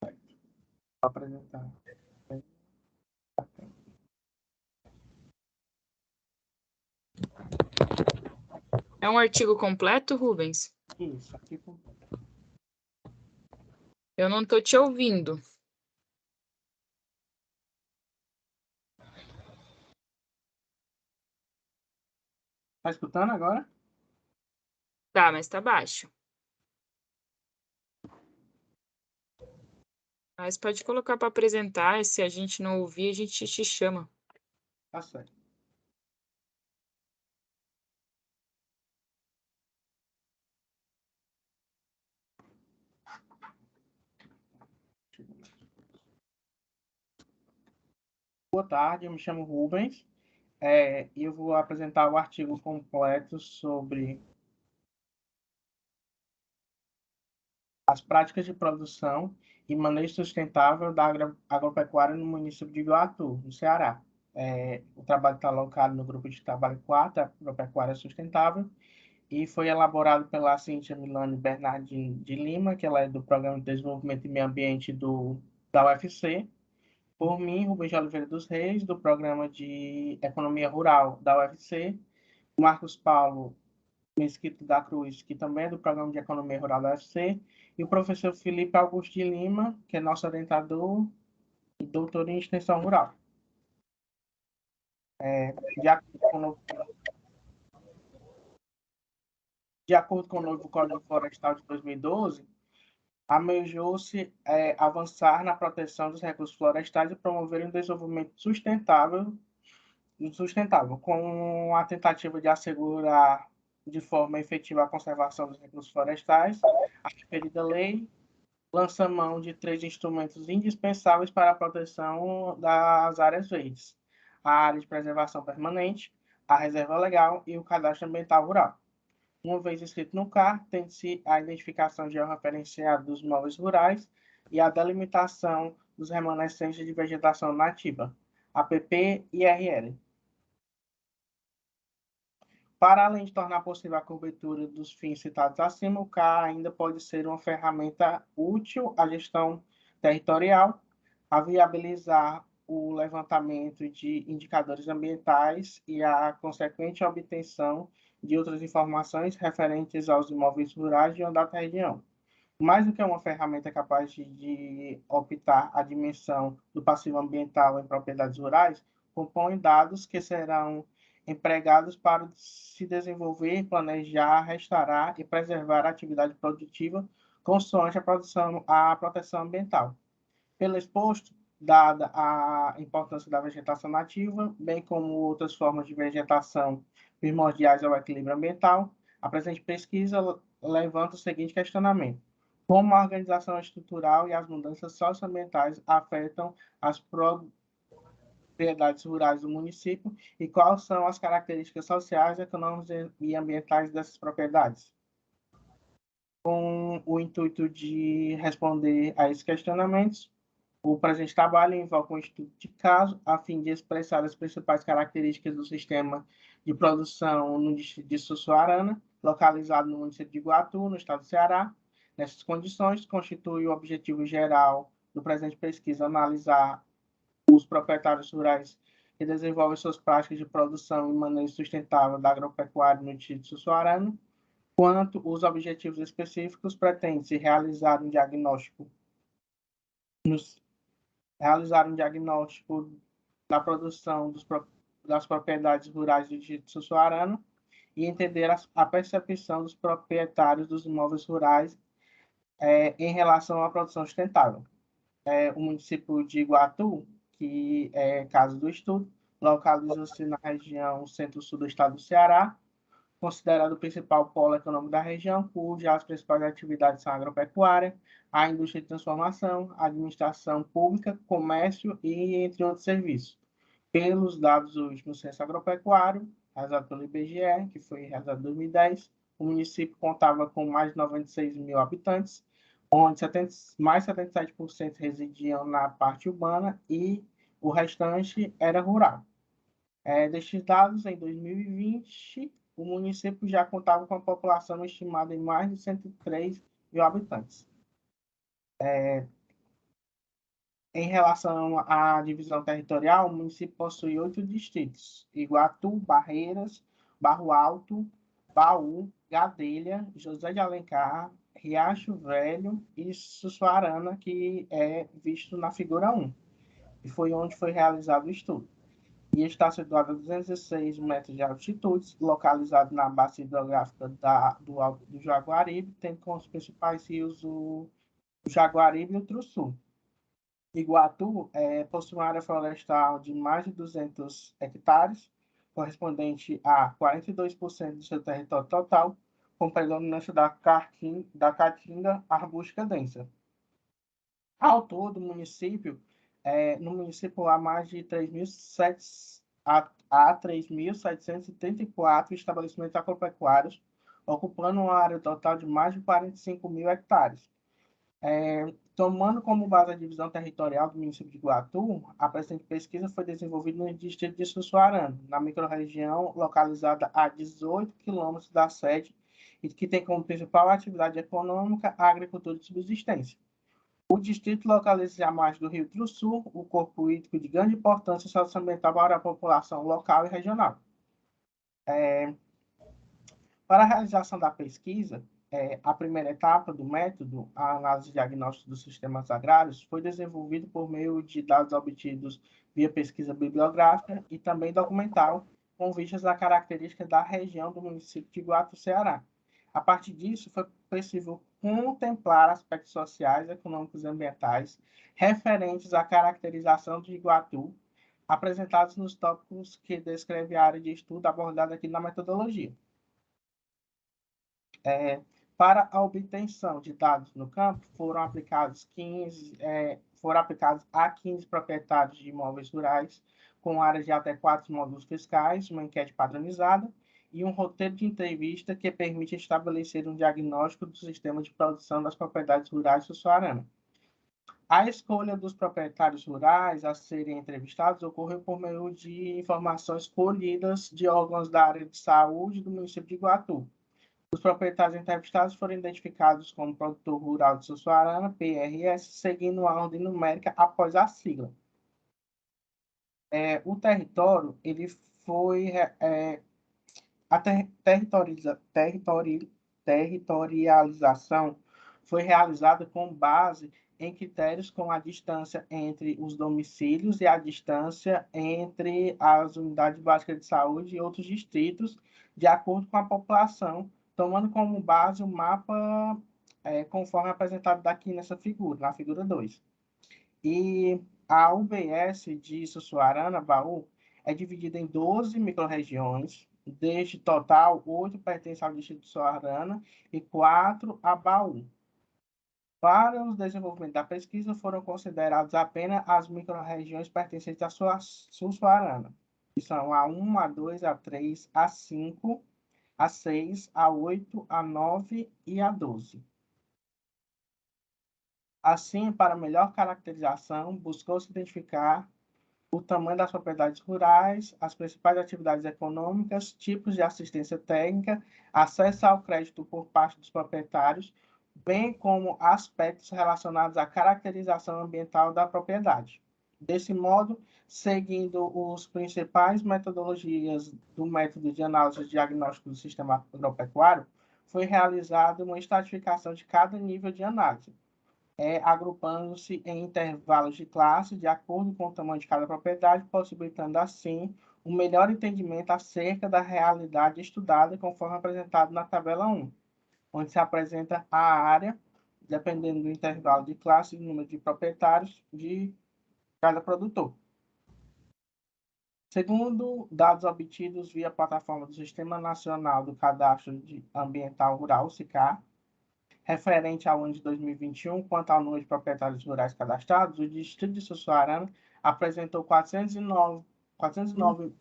Vou apresentar. É um artigo completo, Rubens? Isso, aqui completo. Eu não estou te ouvindo. Tá escutando agora? Tá, mas tá baixo. Mas pode colocar para apresentar, e se a gente não ouvir, a gente te chama. Tá certo. Boa tarde, eu me chamo Rubens e eu vou apresentar o artigo completo sobre as práticas de produção e manejo sustentável da agropecuária no município de Iguatu, no Ceará. O trabalho está alocado no grupo de trabalho 4, Agropecuária Sustentável, e foi elaborado pela Cíntia Milane Bernardini de Lima, que ela é do Programa de Desenvolvimento e Meio Ambiente da UFC, por mim, Rubens de Oliveira dos Reis, do Programa de Economia Rural da UFC, Marcos Paulo Mesquita da Cruz, que também é do Programa de Economia Rural da UFC, e o professor Felipe Augusto de Lima, que é nosso orientador e doutor em Extensão Rural. De acordo com o novo Código Florestal de 2012, almejou-se avançar na proteção dos recursos florestais e promover um desenvolvimento sustentável, com a tentativa de assegurar de forma efetiva a conservação dos recursos florestais. A referida lei lança mão de 3 instrumentos indispensáveis para a proteção das áreas verdes: a área de preservação permanente, a reserva legal e o cadastro ambiental rural. Uma vez inscrito no CAR, tem-se a identificação georreferenciada dos móveis rurais e a delimitação dos remanescentes de vegetação nativa, APP e RL. Para além de tornar possível a cobertura dos fins citados acima, o CAR ainda pode ser uma ferramenta útil à gestão territorial, a viabilizar o levantamento de indicadores ambientais e a consequente obtenção de outras informações referentes aos imóveis rurais de uma dada região. Mais do que uma ferramenta capaz de optar a dimensão do passivo ambiental em propriedades rurais, compõe dados que serão empregados para se desenvolver, planejar, restaurar e preservar a atividade produtiva consoante a proteção ambiental. Pelo exposto, dada a importância da vegetação nativa, bem como outras formas de vegetação primordiais ao equilíbrio ambiental, a presente pesquisa levanta o seguinte questionamento: como a organização estrutural e as mudanças socioambientais afetam as propriedades rurais do município e quais são as características sociais, econômicas e ambientais dessas propriedades? Com o intuito de responder a esses questionamentos, o presente trabalho envolve um estudo de caso a fim de expressar as principais características do sistema de produção no distrito de Sussuarana, localizado no município de Iguatu, no estado do Ceará. Nessas condições, constitui o objetivo geral do presente pesquisa analisar os proprietários rurais que desenvolvem suas práticas de produção e manejo sustentável da agropecuária no distrito de Sussuarana, quanto os objetivos específicos, pretende-se realizar um diagnóstico da produção das propriedades rurais do Distrito Sussuarana e entender a percepção dos proprietários dos imóveis rurais em relação à produção sustentável. O município de Iguatu, que é caso do estudo, localiza-se na região centro-sul do estado do Ceará, considerado o principal polo econômico da região, cujas principais atividades são a agropecuária, a indústria de transformação, a administração pública, comércio e entre outros serviços. Pelos dados do último censo agropecuário, realizado pelo IBGE, que foi realizado em 2010, o município contava com mais de 96 mil habitantes, onde mais 77% residiam na parte urbana e o restante era rural. Destes dados, em 2020, o município já contava com a população estimada em mais de 103 mil habitantes. Em relação à divisão territorial, o município possui 8 distritos: Iguatu, Barreiras, Barro Alto, Baú, Gadelha, José de Alencar, Riacho Velho e Sussuarana, que é visto na figura 1, e foi onde foi realizado o estudo. E está situado a 216 metros de altitude, localizado na bacia hidrográfica do Alto do Jaguaribe, tendo como os principais rios o Jaguaribe e o Truçu. Iguatu possui uma área florestal de mais de 200 hectares, correspondente a 42% do seu território total, com predominância da caatinga arbustiva densa. Ao todo, no município há mais de 3.734 estabelecimentos agropecuários, ocupando uma área total de mais de 45 mil hectares. Tomando como base a divisão territorial do município de Iguatu, a presente pesquisa foi desenvolvida no distrito de Sussuarana, na microrregião localizada a 18 quilômetros da sede e que tem como principal atividade econômica a agricultura de subsistência. O distrito localiza-se à margem do Rio Truçu, o corpo hídrico de grande importância socioambiental para a população local e regional. Para a realização da pesquisa, a primeira etapa do método, a análise diagnóstica dos sistemas agrários, foi desenvolvida por meio de dados obtidos via pesquisa bibliográfica e também documental, com vistas à característica da região do município de Iguatu, Ceará. A partir disso, foi possível contemplar aspectos sociais, econômicos e ambientais referentes à caracterização de Iguatu, apresentados nos tópicos que descreve a área de estudo abordada aqui na metodologia. Para a obtenção de dados no campo, foram aplicados a 15 proprietários de imóveis rurais, com áreas de até 4 módulos fiscais, uma enquete padronizada e um roteiro de entrevista que permite estabelecer um diagnóstico do sistema de produção das propriedades rurais sussuarana. A escolha dos proprietários rurais a serem entrevistados ocorreu por meio de informações colhidas de órgãos da área de saúde do município de Iguatu. Os proprietários entrevistados foram identificados como Produtor Rural de Sussuarana, PRS, seguindo a ordem numérica após a sigla. O território, a territorialização foi realizada com base em critérios como a distância entre os domicílios e a distância entre as unidades básicas de saúde e outros distritos, de acordo com a população, tomando como base o mapa conforme apresentado daqui nessa figura, na figura 2. E a UBS de Sussuarana, Baú, é dividida em 12 microrregiões. Deste total, 8 pertencem ao distrito de Sussuarana e 4 a Baú. Para o desenvolvimento da pesquisa, foram consideradas apenas as microrregiões pertencentes à Sussuarana, que são a 1, a 2, a 3, a 5, a 6, a 8, a 9 e a 12. Assim, para melhor caracterização, buscou-se identificar o tamanho das propriedades rurais, as principais atividades econômicas, tipos de assistência técnica, acesso ao crédito por parte dos proprietários, bem como aspectos relacionados à caracterização ambiental da propriedade. Desse modo, seguindo os principais metodologias do método de análise diagnóstico do sistema agropecuário, foi realizada uma estratificação de cada nível de análise, agrupando-se em intervalos de classe de acordo com o tamanho de cada propriedade, possibilitando assim um melhor entendimento acerca da realidade estudada, conforme apresentado na tabela 1, onde se apresenta a área, dependendo do intervalo de classe e do número de proprietários de cada produtor. Segundo dados obtidos via plataforma do Sistema Nacional do Cadastro Ambiental Rural, SICAR, referente ao ano de 2021, quanto ao número de proprietários rurais cadastrados, o distrito de Sussuarana apresentou 409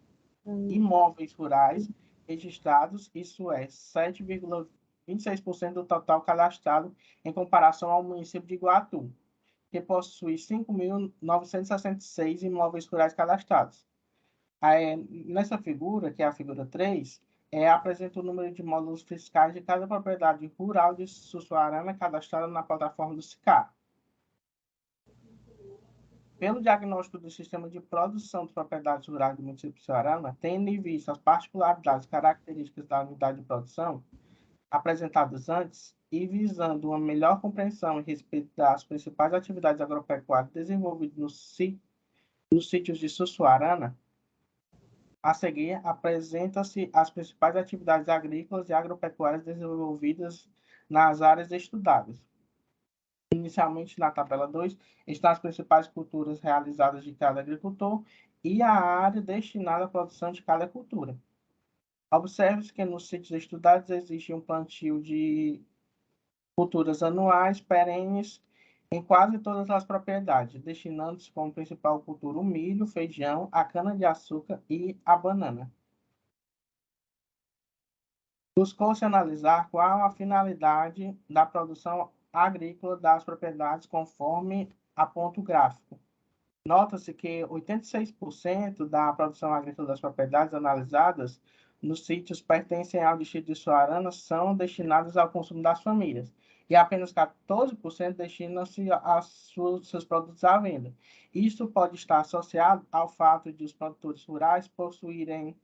imóveis rurais registrados, isso é, 7,26% do total cadastrado, em comparação ao município de Iguatu, que possui 5.966 imóveis rurais cadastrados. Nessa figura, que é a figura 3, apresenta o número de módulos fiscais de cada propriedade rural de Sussuarana cadastrada na plataforma do SICAR. Pelo diagnóstico do sistema de produção de propriedades rurais do município de Sussuarana, tendo em vista as particularidades e características da unidade de produção apresentadas antes e visando uma melhor compreensão a respeito das principais atividades agropecuárias desenvolvidas nos sítios de Sussuarana, a seguir, apresenta-se as principais atividades agrícolas e agropecuárias desenvolvidas nas áreas estudadas. Inicialmente, na tabela 2, estão as principais culturas realizadas de cada agricultor e a área destinada à produção de cada cultura. Observe-se que nos sítios estudados existe um plantio de culturas anuais, perenes, em quase todas as propriedades, destinando-se como principal cultura o milho, feijão, a cana-de-açúcar e a banana. Buscou-se analisar qual a finalidade da produção agrícola das propriedades conforme aponta o gráfico. Nota-se que 86% da produção agrícola das propriedades analisadas nos sítios pertencem ao distrito de Sussuarana são destinadas ao consumo das famílias, e apenas 14% destinam-se aos seus produtos à venda. Isso pode estar associado ao fato de os produtores rurais possuírem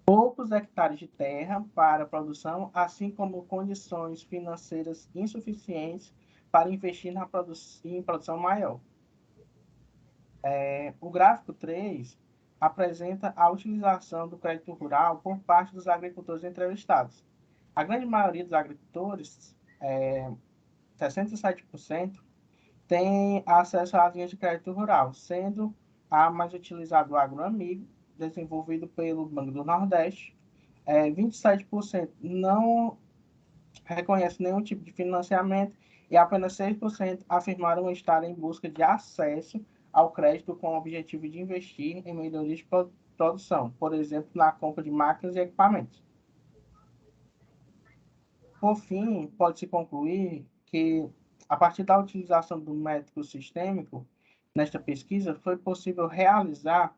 poucos hectares de terra para produção, assim como condições financeiras insuficientes para investir em produção maior. O gráfico 3 apresenta a utilização do crédito rural por parte dos agricultores entrevistados. A grande maioria dos agricultores, 67%, tem acesso às linhas de crédito rural, sendo a mais utilizada o Agroamigo, desenvolvido pelo Banco do Nordeste. 27% não reconhece nenhum tipo de financiamento e apenas 6% afirmaram estar em busca de acesso ao crédito com o objetivo de investir em melhorias de produção, por exemplo, na compra de máquinas e equipamentos. Por fim, pode-se concluir que, a partir da utilização do método sistêmico, nesta pesquisa, foi possível realizar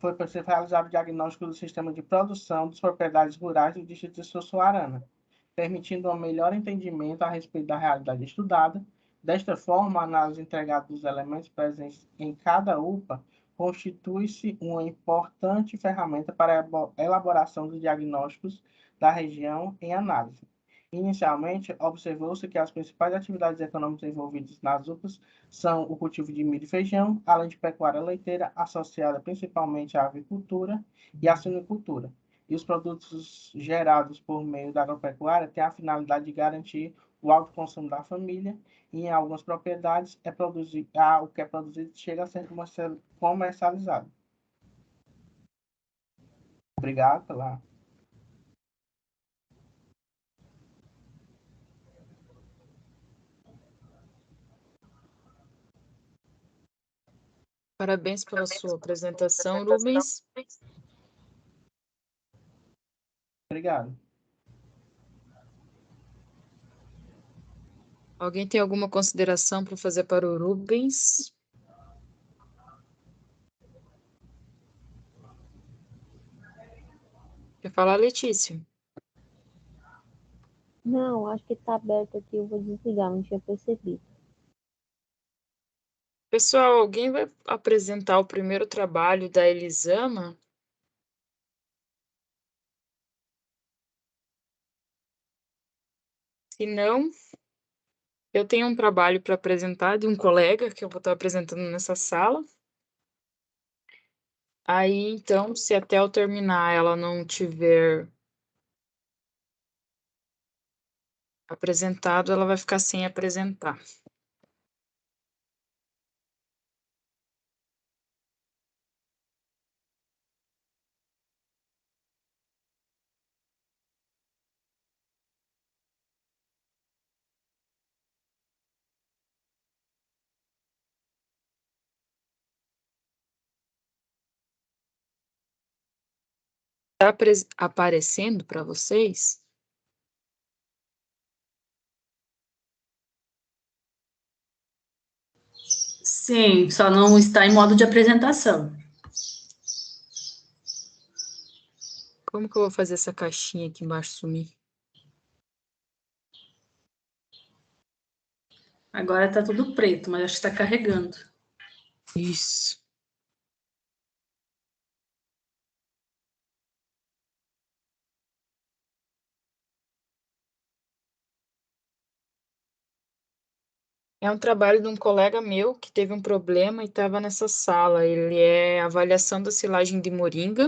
o diagnóstico do sistema de produção das propriedades rurais do distrito de Sussuarana, permitindo um melhor entendimento a respeito da realidade estudada. Desta forma, a análise integrada dos elementos presentes em cada UPA constitui-se uma importante ferramenta para a elaboração dos diagnósticos da região em análise. Inicialmente, observou-se que as principais atividades econômicas envolvidas nas UPAs são o cultivo de milho e feijão, além de pecuária leiteira, associada principalmente à avicultura e à suinocultura. E os produtos gerados por meio da agropecuária têm a finalidade de garantir o alto consumo da família e, em algumas propriedades, o que é produzido chega a ser comercializado. Obrigado pela... Parabéns pela sua apresentação, Rubens. Obrigado. Alguém tem alguma consideração para fazer para o Rubens? Quer falar, Letícia? Não, acho que está aberto aqui, eu vou desligar, não tinha percebido. Pessoal, alguém vai apresentar o primeiro trabalho da Elisama? Se não, eu tenho um trabalho para apresentar de um colega que eu vou estar apresentando nessa sala. Aí, então, se até eu terminar ela não tiver apresentado, ela vai ficar sem apresentar. Está aparecendo para vocês? Sim, só não está em modo de apresentação. Como que eu vou fazer essa caixinha aqui embaixo sumir? Agora está tudo preto, mas acho que está carregando. Isso. É um trabalho de um colega meu que teve um problema e estava nessa sala. Ele é avaliação da silagem de moringa.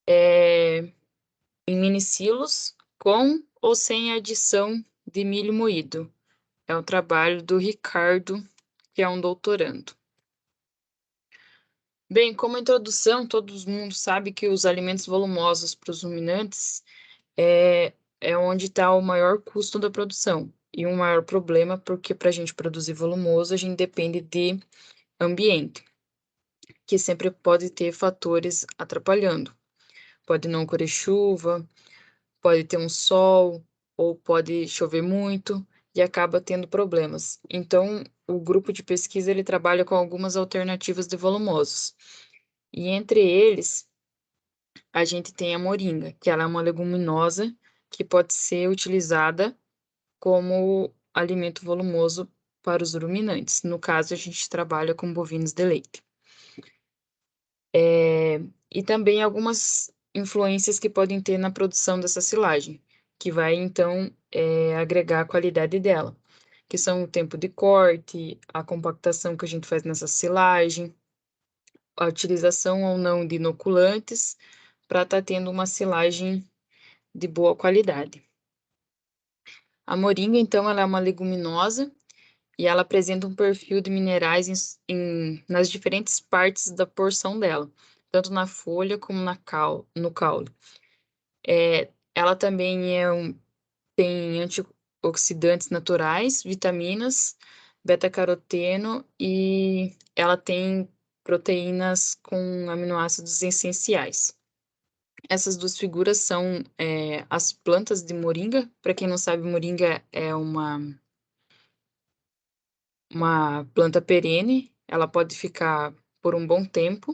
Em minicilos, com ou sem adição de milho moído. É um trabalho do Ricardo, que é um doutorando. Bem, como introdução, todo mundo sabe que os alimentos volumosos para os ruminantes é onde está o maior custo da produção e um maior problema, porque para a gente produzir volumoso, a gente depende de ambiente, que sempre pode ter fatores atrapalhando. Pode não ocorrer chuva, pode ter um sol, ou pode chover muito, e acaba tendo problemas. Então, o grupo de pesquisa ele trabalha com algumas alternativas de volumosos. E entre eles, a gente tem a moringa, que ela é uma leguminosa que pode ser utilizada como alimento volumoso para os ruminantes. No caso, a gente trabalha com bovinos de leite. E também algumas influências que podem ter na produção dessa silagem, que vai, então, agregar a qualidade dela, que são o tempo de corte, a compactação que a gente faz nessa silagem, a utilização ou não de inoculantes, para estar tendo uma silagem de boa qualidade. A moringa, então, ela é uma leguminosa e ela apresenta um perfil de minerais nas diferentes partes da porção dela, tanto na folha como no caule. Ela também tem antioxidantes naturais, vitaminas, beta-caroteno e ela tem proteínas com aminoácidos essenciais. Essas duas figuras são as plantas de moringa. Para quem não sabe, moringa é uma planta perene, ela pode ficar por um bom tempo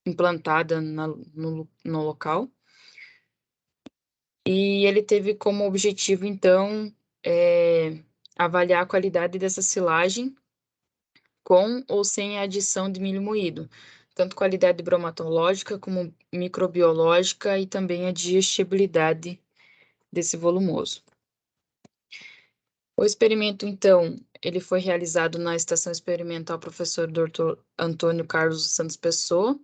implantada no local. E ele teve como objetivo, então, avaliar a qualidade dessa silagem com ou sem a adição de milho moído, tanto qualidade bromatológica como microbiológica e também a digestibilidade desse volumoso. O experimento, então, ele foi realizado na Estação Experimental Professor Dr. Antônio Carlos Santos Pessoa,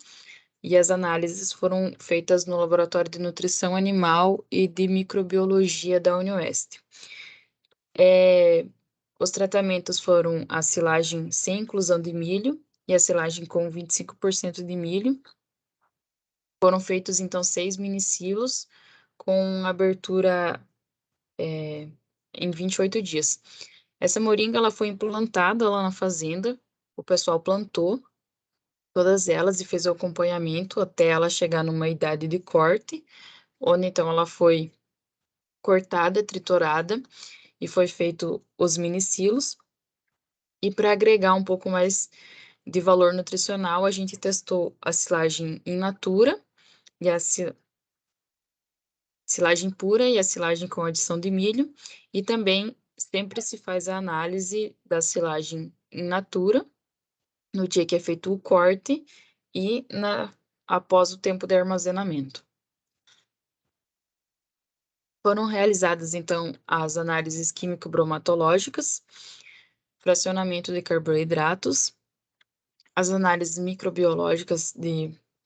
e as análises foram feitas no Laboratório de Nutrição Animal e de Microbiologia da UniOeste. Os tratamentos foram a silagem sem inclusão de milho e a silagem com 25% de milho. Foram feitos, então, 6 minicilos com abertura em 28 dias. Essa moringa ela foi implantada lá na fazenda, o pessoal plantou todas elas e fez o acompanhamento até ela chegar numa idade de corte, onde então ela foi cortada, triturada e foi feito os minicilos. E para agregar um pouco mais de valor nutricional, a gente testou a silagem in natura e a silagem pura e a silagem com adição de milho, e também sempre se faz a análise da silagem in natura no dia que é feito o corte e após o tempo de armazenamento. Foram realizadas, então, as análises químico-bromatológicas, fracionamento de carboidratos, as análises microbiológicas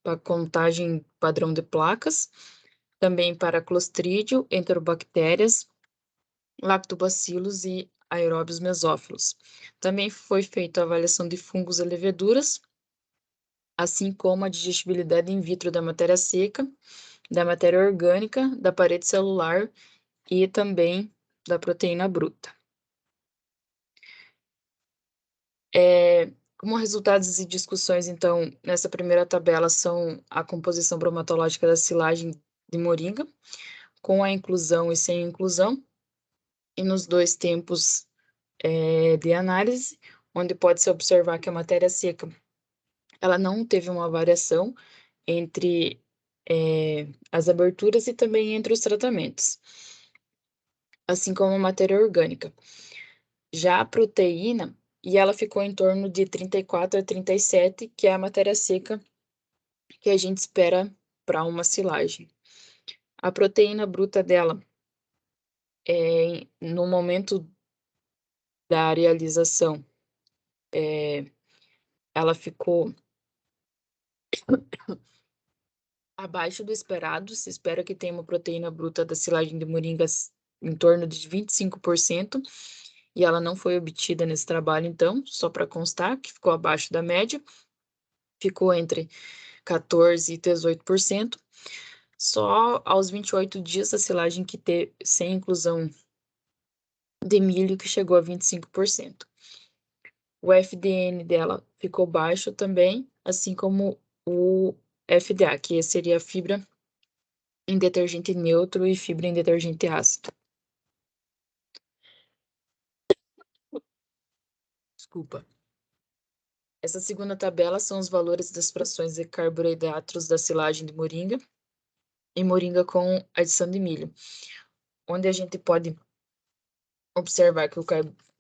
para contagem padrão de placas, também para Clostridium, enterobactérias, lactobacilos e aeróbios mesófilos. Também foi feita a avaliação de fungos e leveduras, assim como a digestibilidade in vitro da matéria seca, da matéria orgânica, da parede celular e também da proteína bruta. Como resultados e discussões, então, nessa primeira tabela são a composição bromatológica da silagem de moringa, com a inclusão e sem inclusão, e nos dois tempos de análise, onde pode-se observar que a matéria seca ela não teve uma variação entre as aberturas e também entre os tratamentos, assim como a matéria orgânica. Já a proteína, e ela ficou em torno de 34 a 37, que é a matéria seca que a gente espera para uma silagem. A proteína bruta dela, no momento da realização, ela ficou abaixo do esperado. Se espera que tenha uma proteína bruta da silagem de moringas em torno de 25%, e ela não foi obtida nesse trabalho, então, só para constar que ficou abaixo da média, ficou entre 14% e 18%. Só aos 28 dias a silagem que teve sem inclusão de milho que chegou a 25%. O FDN dela ficou baixo também, assim como o FDA, que seria a fibra em detergente neutro e fibra em detergente ácido. Desculpa. Essa segunda tabela são os valores das frações de carboidratos da silagem de moringa e moringa com adição de milho, onde a gente pode observar que o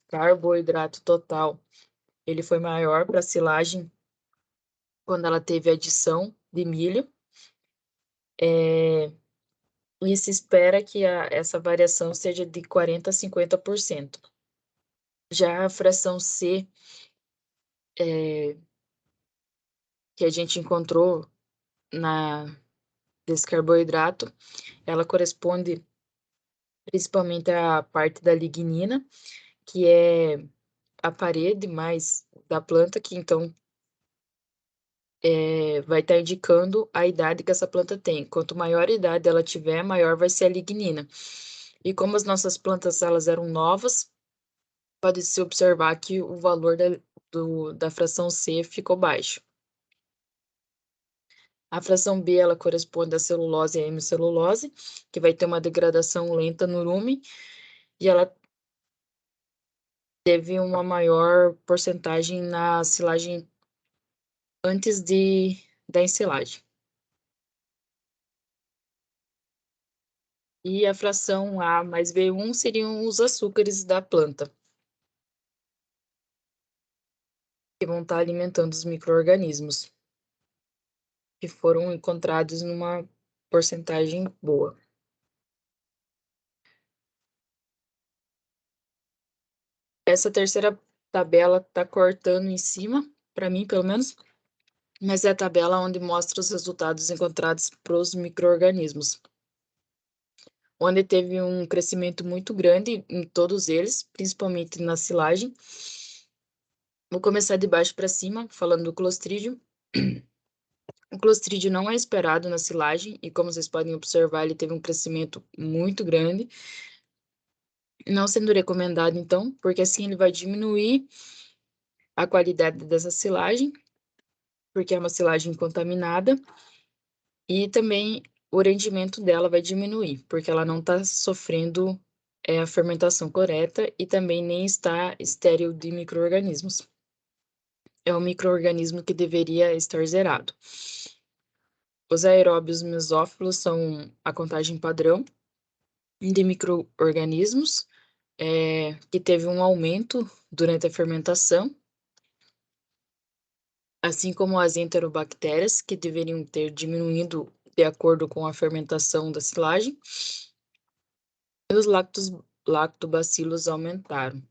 carboidrato total ele foi maior para a silagem quando ela teve adição de milho, e se espera que essa variação seja de 40% a 50%. Já a fração C, que a gente encontrou desse carboidrato, ela corresponde principalmente à parte da lignina, que é a parede mais da planta, que então vai estar indicando a idade que essa planta tem. Quanto maior a idade ela tiver, maior vai ser a lignina. E como as nossas plantas elas eram novas, pode-se observar que o valor da fração C ficou baixo. A fração B, ela corresponde à celulose e à hemicelulose, que vai ter uma degradação lenta no urume, e ela teve uma maior porcentagem na silagem antes da ensilagem. E a fração A mais B1 seriam os açúcares da planta, que vão estar alimentando os micro-organismos, que foram encontrados numa porcentagem boa. Essa terceira tabela está cortando em cima, para mim, pelo menos, mas é a tabela onde mostra os resultados encontrados para os micro-organismos, onde teve um crescimento muito grande em todos eles, principalmente na silagem. Vou começar de baixo para cima, falando do Clostridium. O Clostridium não é esperado na silagem, e como vocês podem observar, ele teve um crescimento muito grande, não sendo recomendado, então, porque assim ele vai diminuir a qualidade dessa silagem, porque é uma silagem contaminada, e também o rendimento dela vai diminuir, porque ela não está sofrendo a fermentação correta e também nem está estéril de micro-organismos. É um micro-organismo que deveria estar zerado. Os aeróbios mesófilos são a contagem padrão de micro-organismos, que teve um aumento durante a fermentação, assim como as enterobactérias, que deveriam ter diminuído de acordo com a fermentação da silagem. E os lactobacilos aumentaram.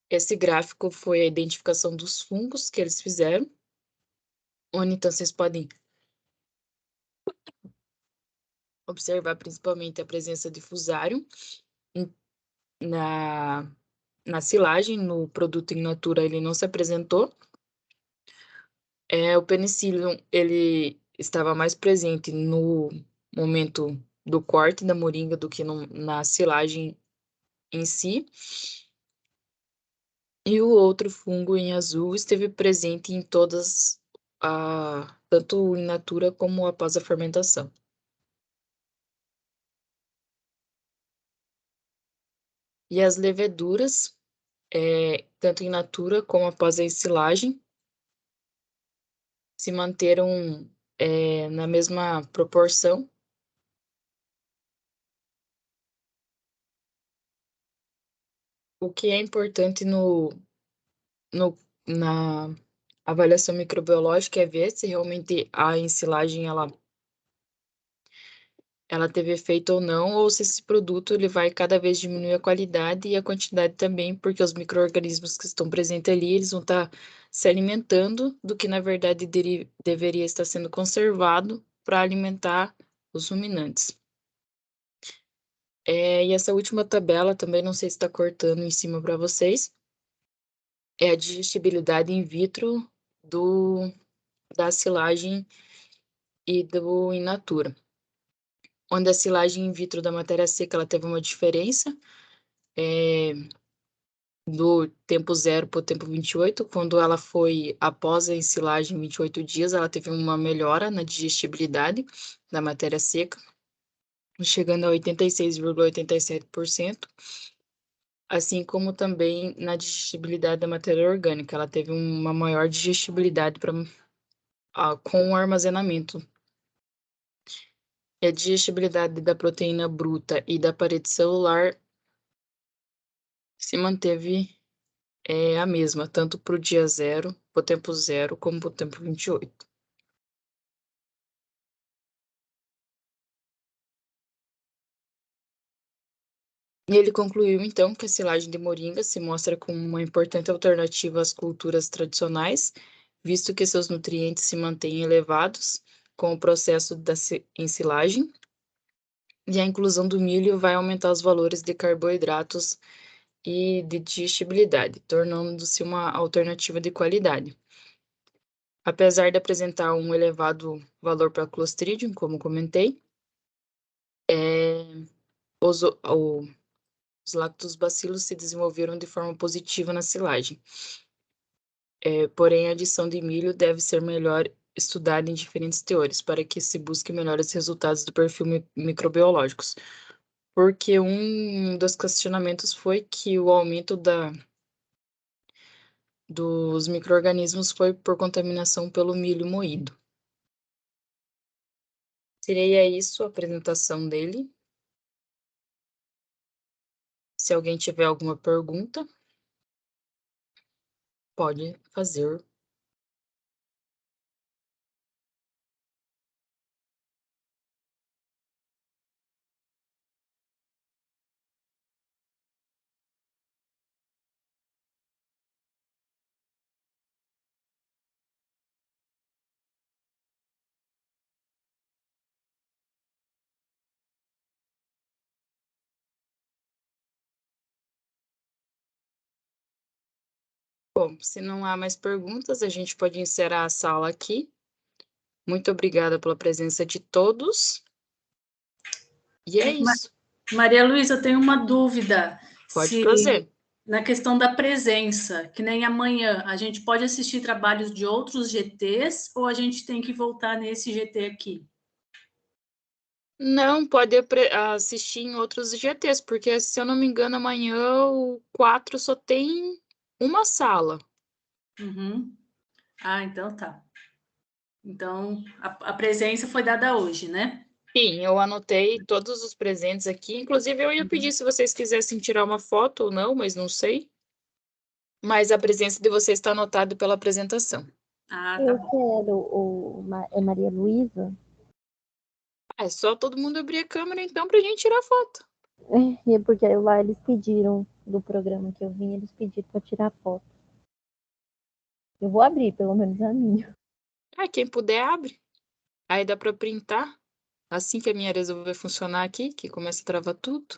Esse gráfico foi a identificação dos fungos que eles fizeram, onde então vocês podem observar principalmente a presença de Fusarium na silagem. No produto in natura ele não se apresentou. O Penicillium, ele estava mais presente no momento do corte da moringa do que na silagem em si. E o outro fungo em azul esteve presente em todas, tanto in natura como após a fermentação. E as leveduras, tanto in natura como após a ensilagem, se manteram na mesma proporção. O que é importante na avaliação microbiológica é ver se realmente a ensilagem ela teve efeito ou não, ou se esse produto ele vai cada vez diminuir a qualidade e a quantidade também, porque os micro-organismos que estão presentes ali, eles vão estar se alimentando do que, na verdade, deveria estar sendo conservado para alimentar os ruminantes. E essa última tabela, também não sei se está cortando em cima para vocês, é a digestibilidade in vitro da silagem e do in natura. Onde a silagem in vitro da matéria seca ela teve uma diferença do tempo 0 para o tempo 28. Quando ela foi após a ensilagem 28 dias, ela teve uma melhora na digestibilidade da matéria seca, chegando a 86,87%, assim como também na digestibilidade da matéria orgânica. Ela teve uma maior digestibilidade com o armazenamento. E a digestibilidade da proteína bruta e da parede celular se manteve a mesma, tanto para o dia 0, para o tempo 0, como para o tempo 28. E ele concluiu, então, que a silagem de moringa se mostra como uma importante alternativa às culturas tradicionais, visto que seus nutrientes se mantêm elevados com o processo da ensilagem, e a inclusão do milho vai aumentar os valores de carboidratos e de digestibilidade, tornando-se uma alternativa de qualidade. Apesar de apresentar um elevado valor para Clostridium, como comentei, os lactobacilos se desenvolveram de forma positiva na silagem. Porém, a adição de milho deve ser melhor estudada em diferentes teores, para que se busque melhores resultados do perfil microbiológicos. Porque um dos questionamentos foi que o aumento dos micro-organismos foi por contaminação pelo milho moído. Seria isso a apresentação dele. Se alguém tiver alguma pergunta, pode fazer. Bom, se não há mais perguntas, a gente pode encerrar a sala aqui. Muito obrigada pela presença de todos. E é isso. Maria Luísa, eu tenho uma dúvida. Pode fazer. Na questão da presença, que nem amanhã, a gente pode assistir trabalhos de outros GTs ou a gente tem que voltar nesse GT aqui? Não, pode assistir em outros GTs, porque, se eu não me engano, amanhã o 4 só tem uma sala. Uhum. Então tá. Então, a presença foi dada hoje, né? Sim, eu anotei todos os presentes aqui. Inclusive, eu ia pedir se vocês quisessem tirar uma foto ou não, mas não sei. Mas a presença de vocês está anotada pela apresentação. Eu quero, é Maria Luísa? É só todo mundo abrir a câmera, então, pra gente tirar foto. E é porque lá eles pediram, do programa que eu vim, eles pediram para tirar foto. Eu vou abrir, pelo menos a minha. Ah, quem puder, abre. Aí dá pra printar. Assim que a minha resolver funcionar aqui, que começa a travar tudo.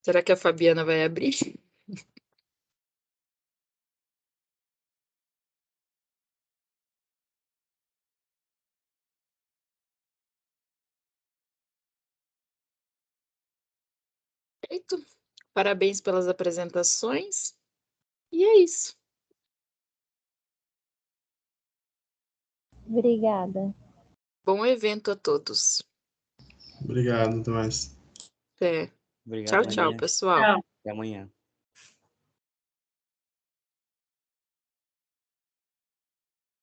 Será que a Fabiana vai abrir? Perfeito. Parabéns pelas apresentações. E é isso. Obrigada. Bom evento a todos. Obrigado, até mais. Até. Obrigado, Tchau, tchau, Maria. pessoal. Tchau. Até amanhã.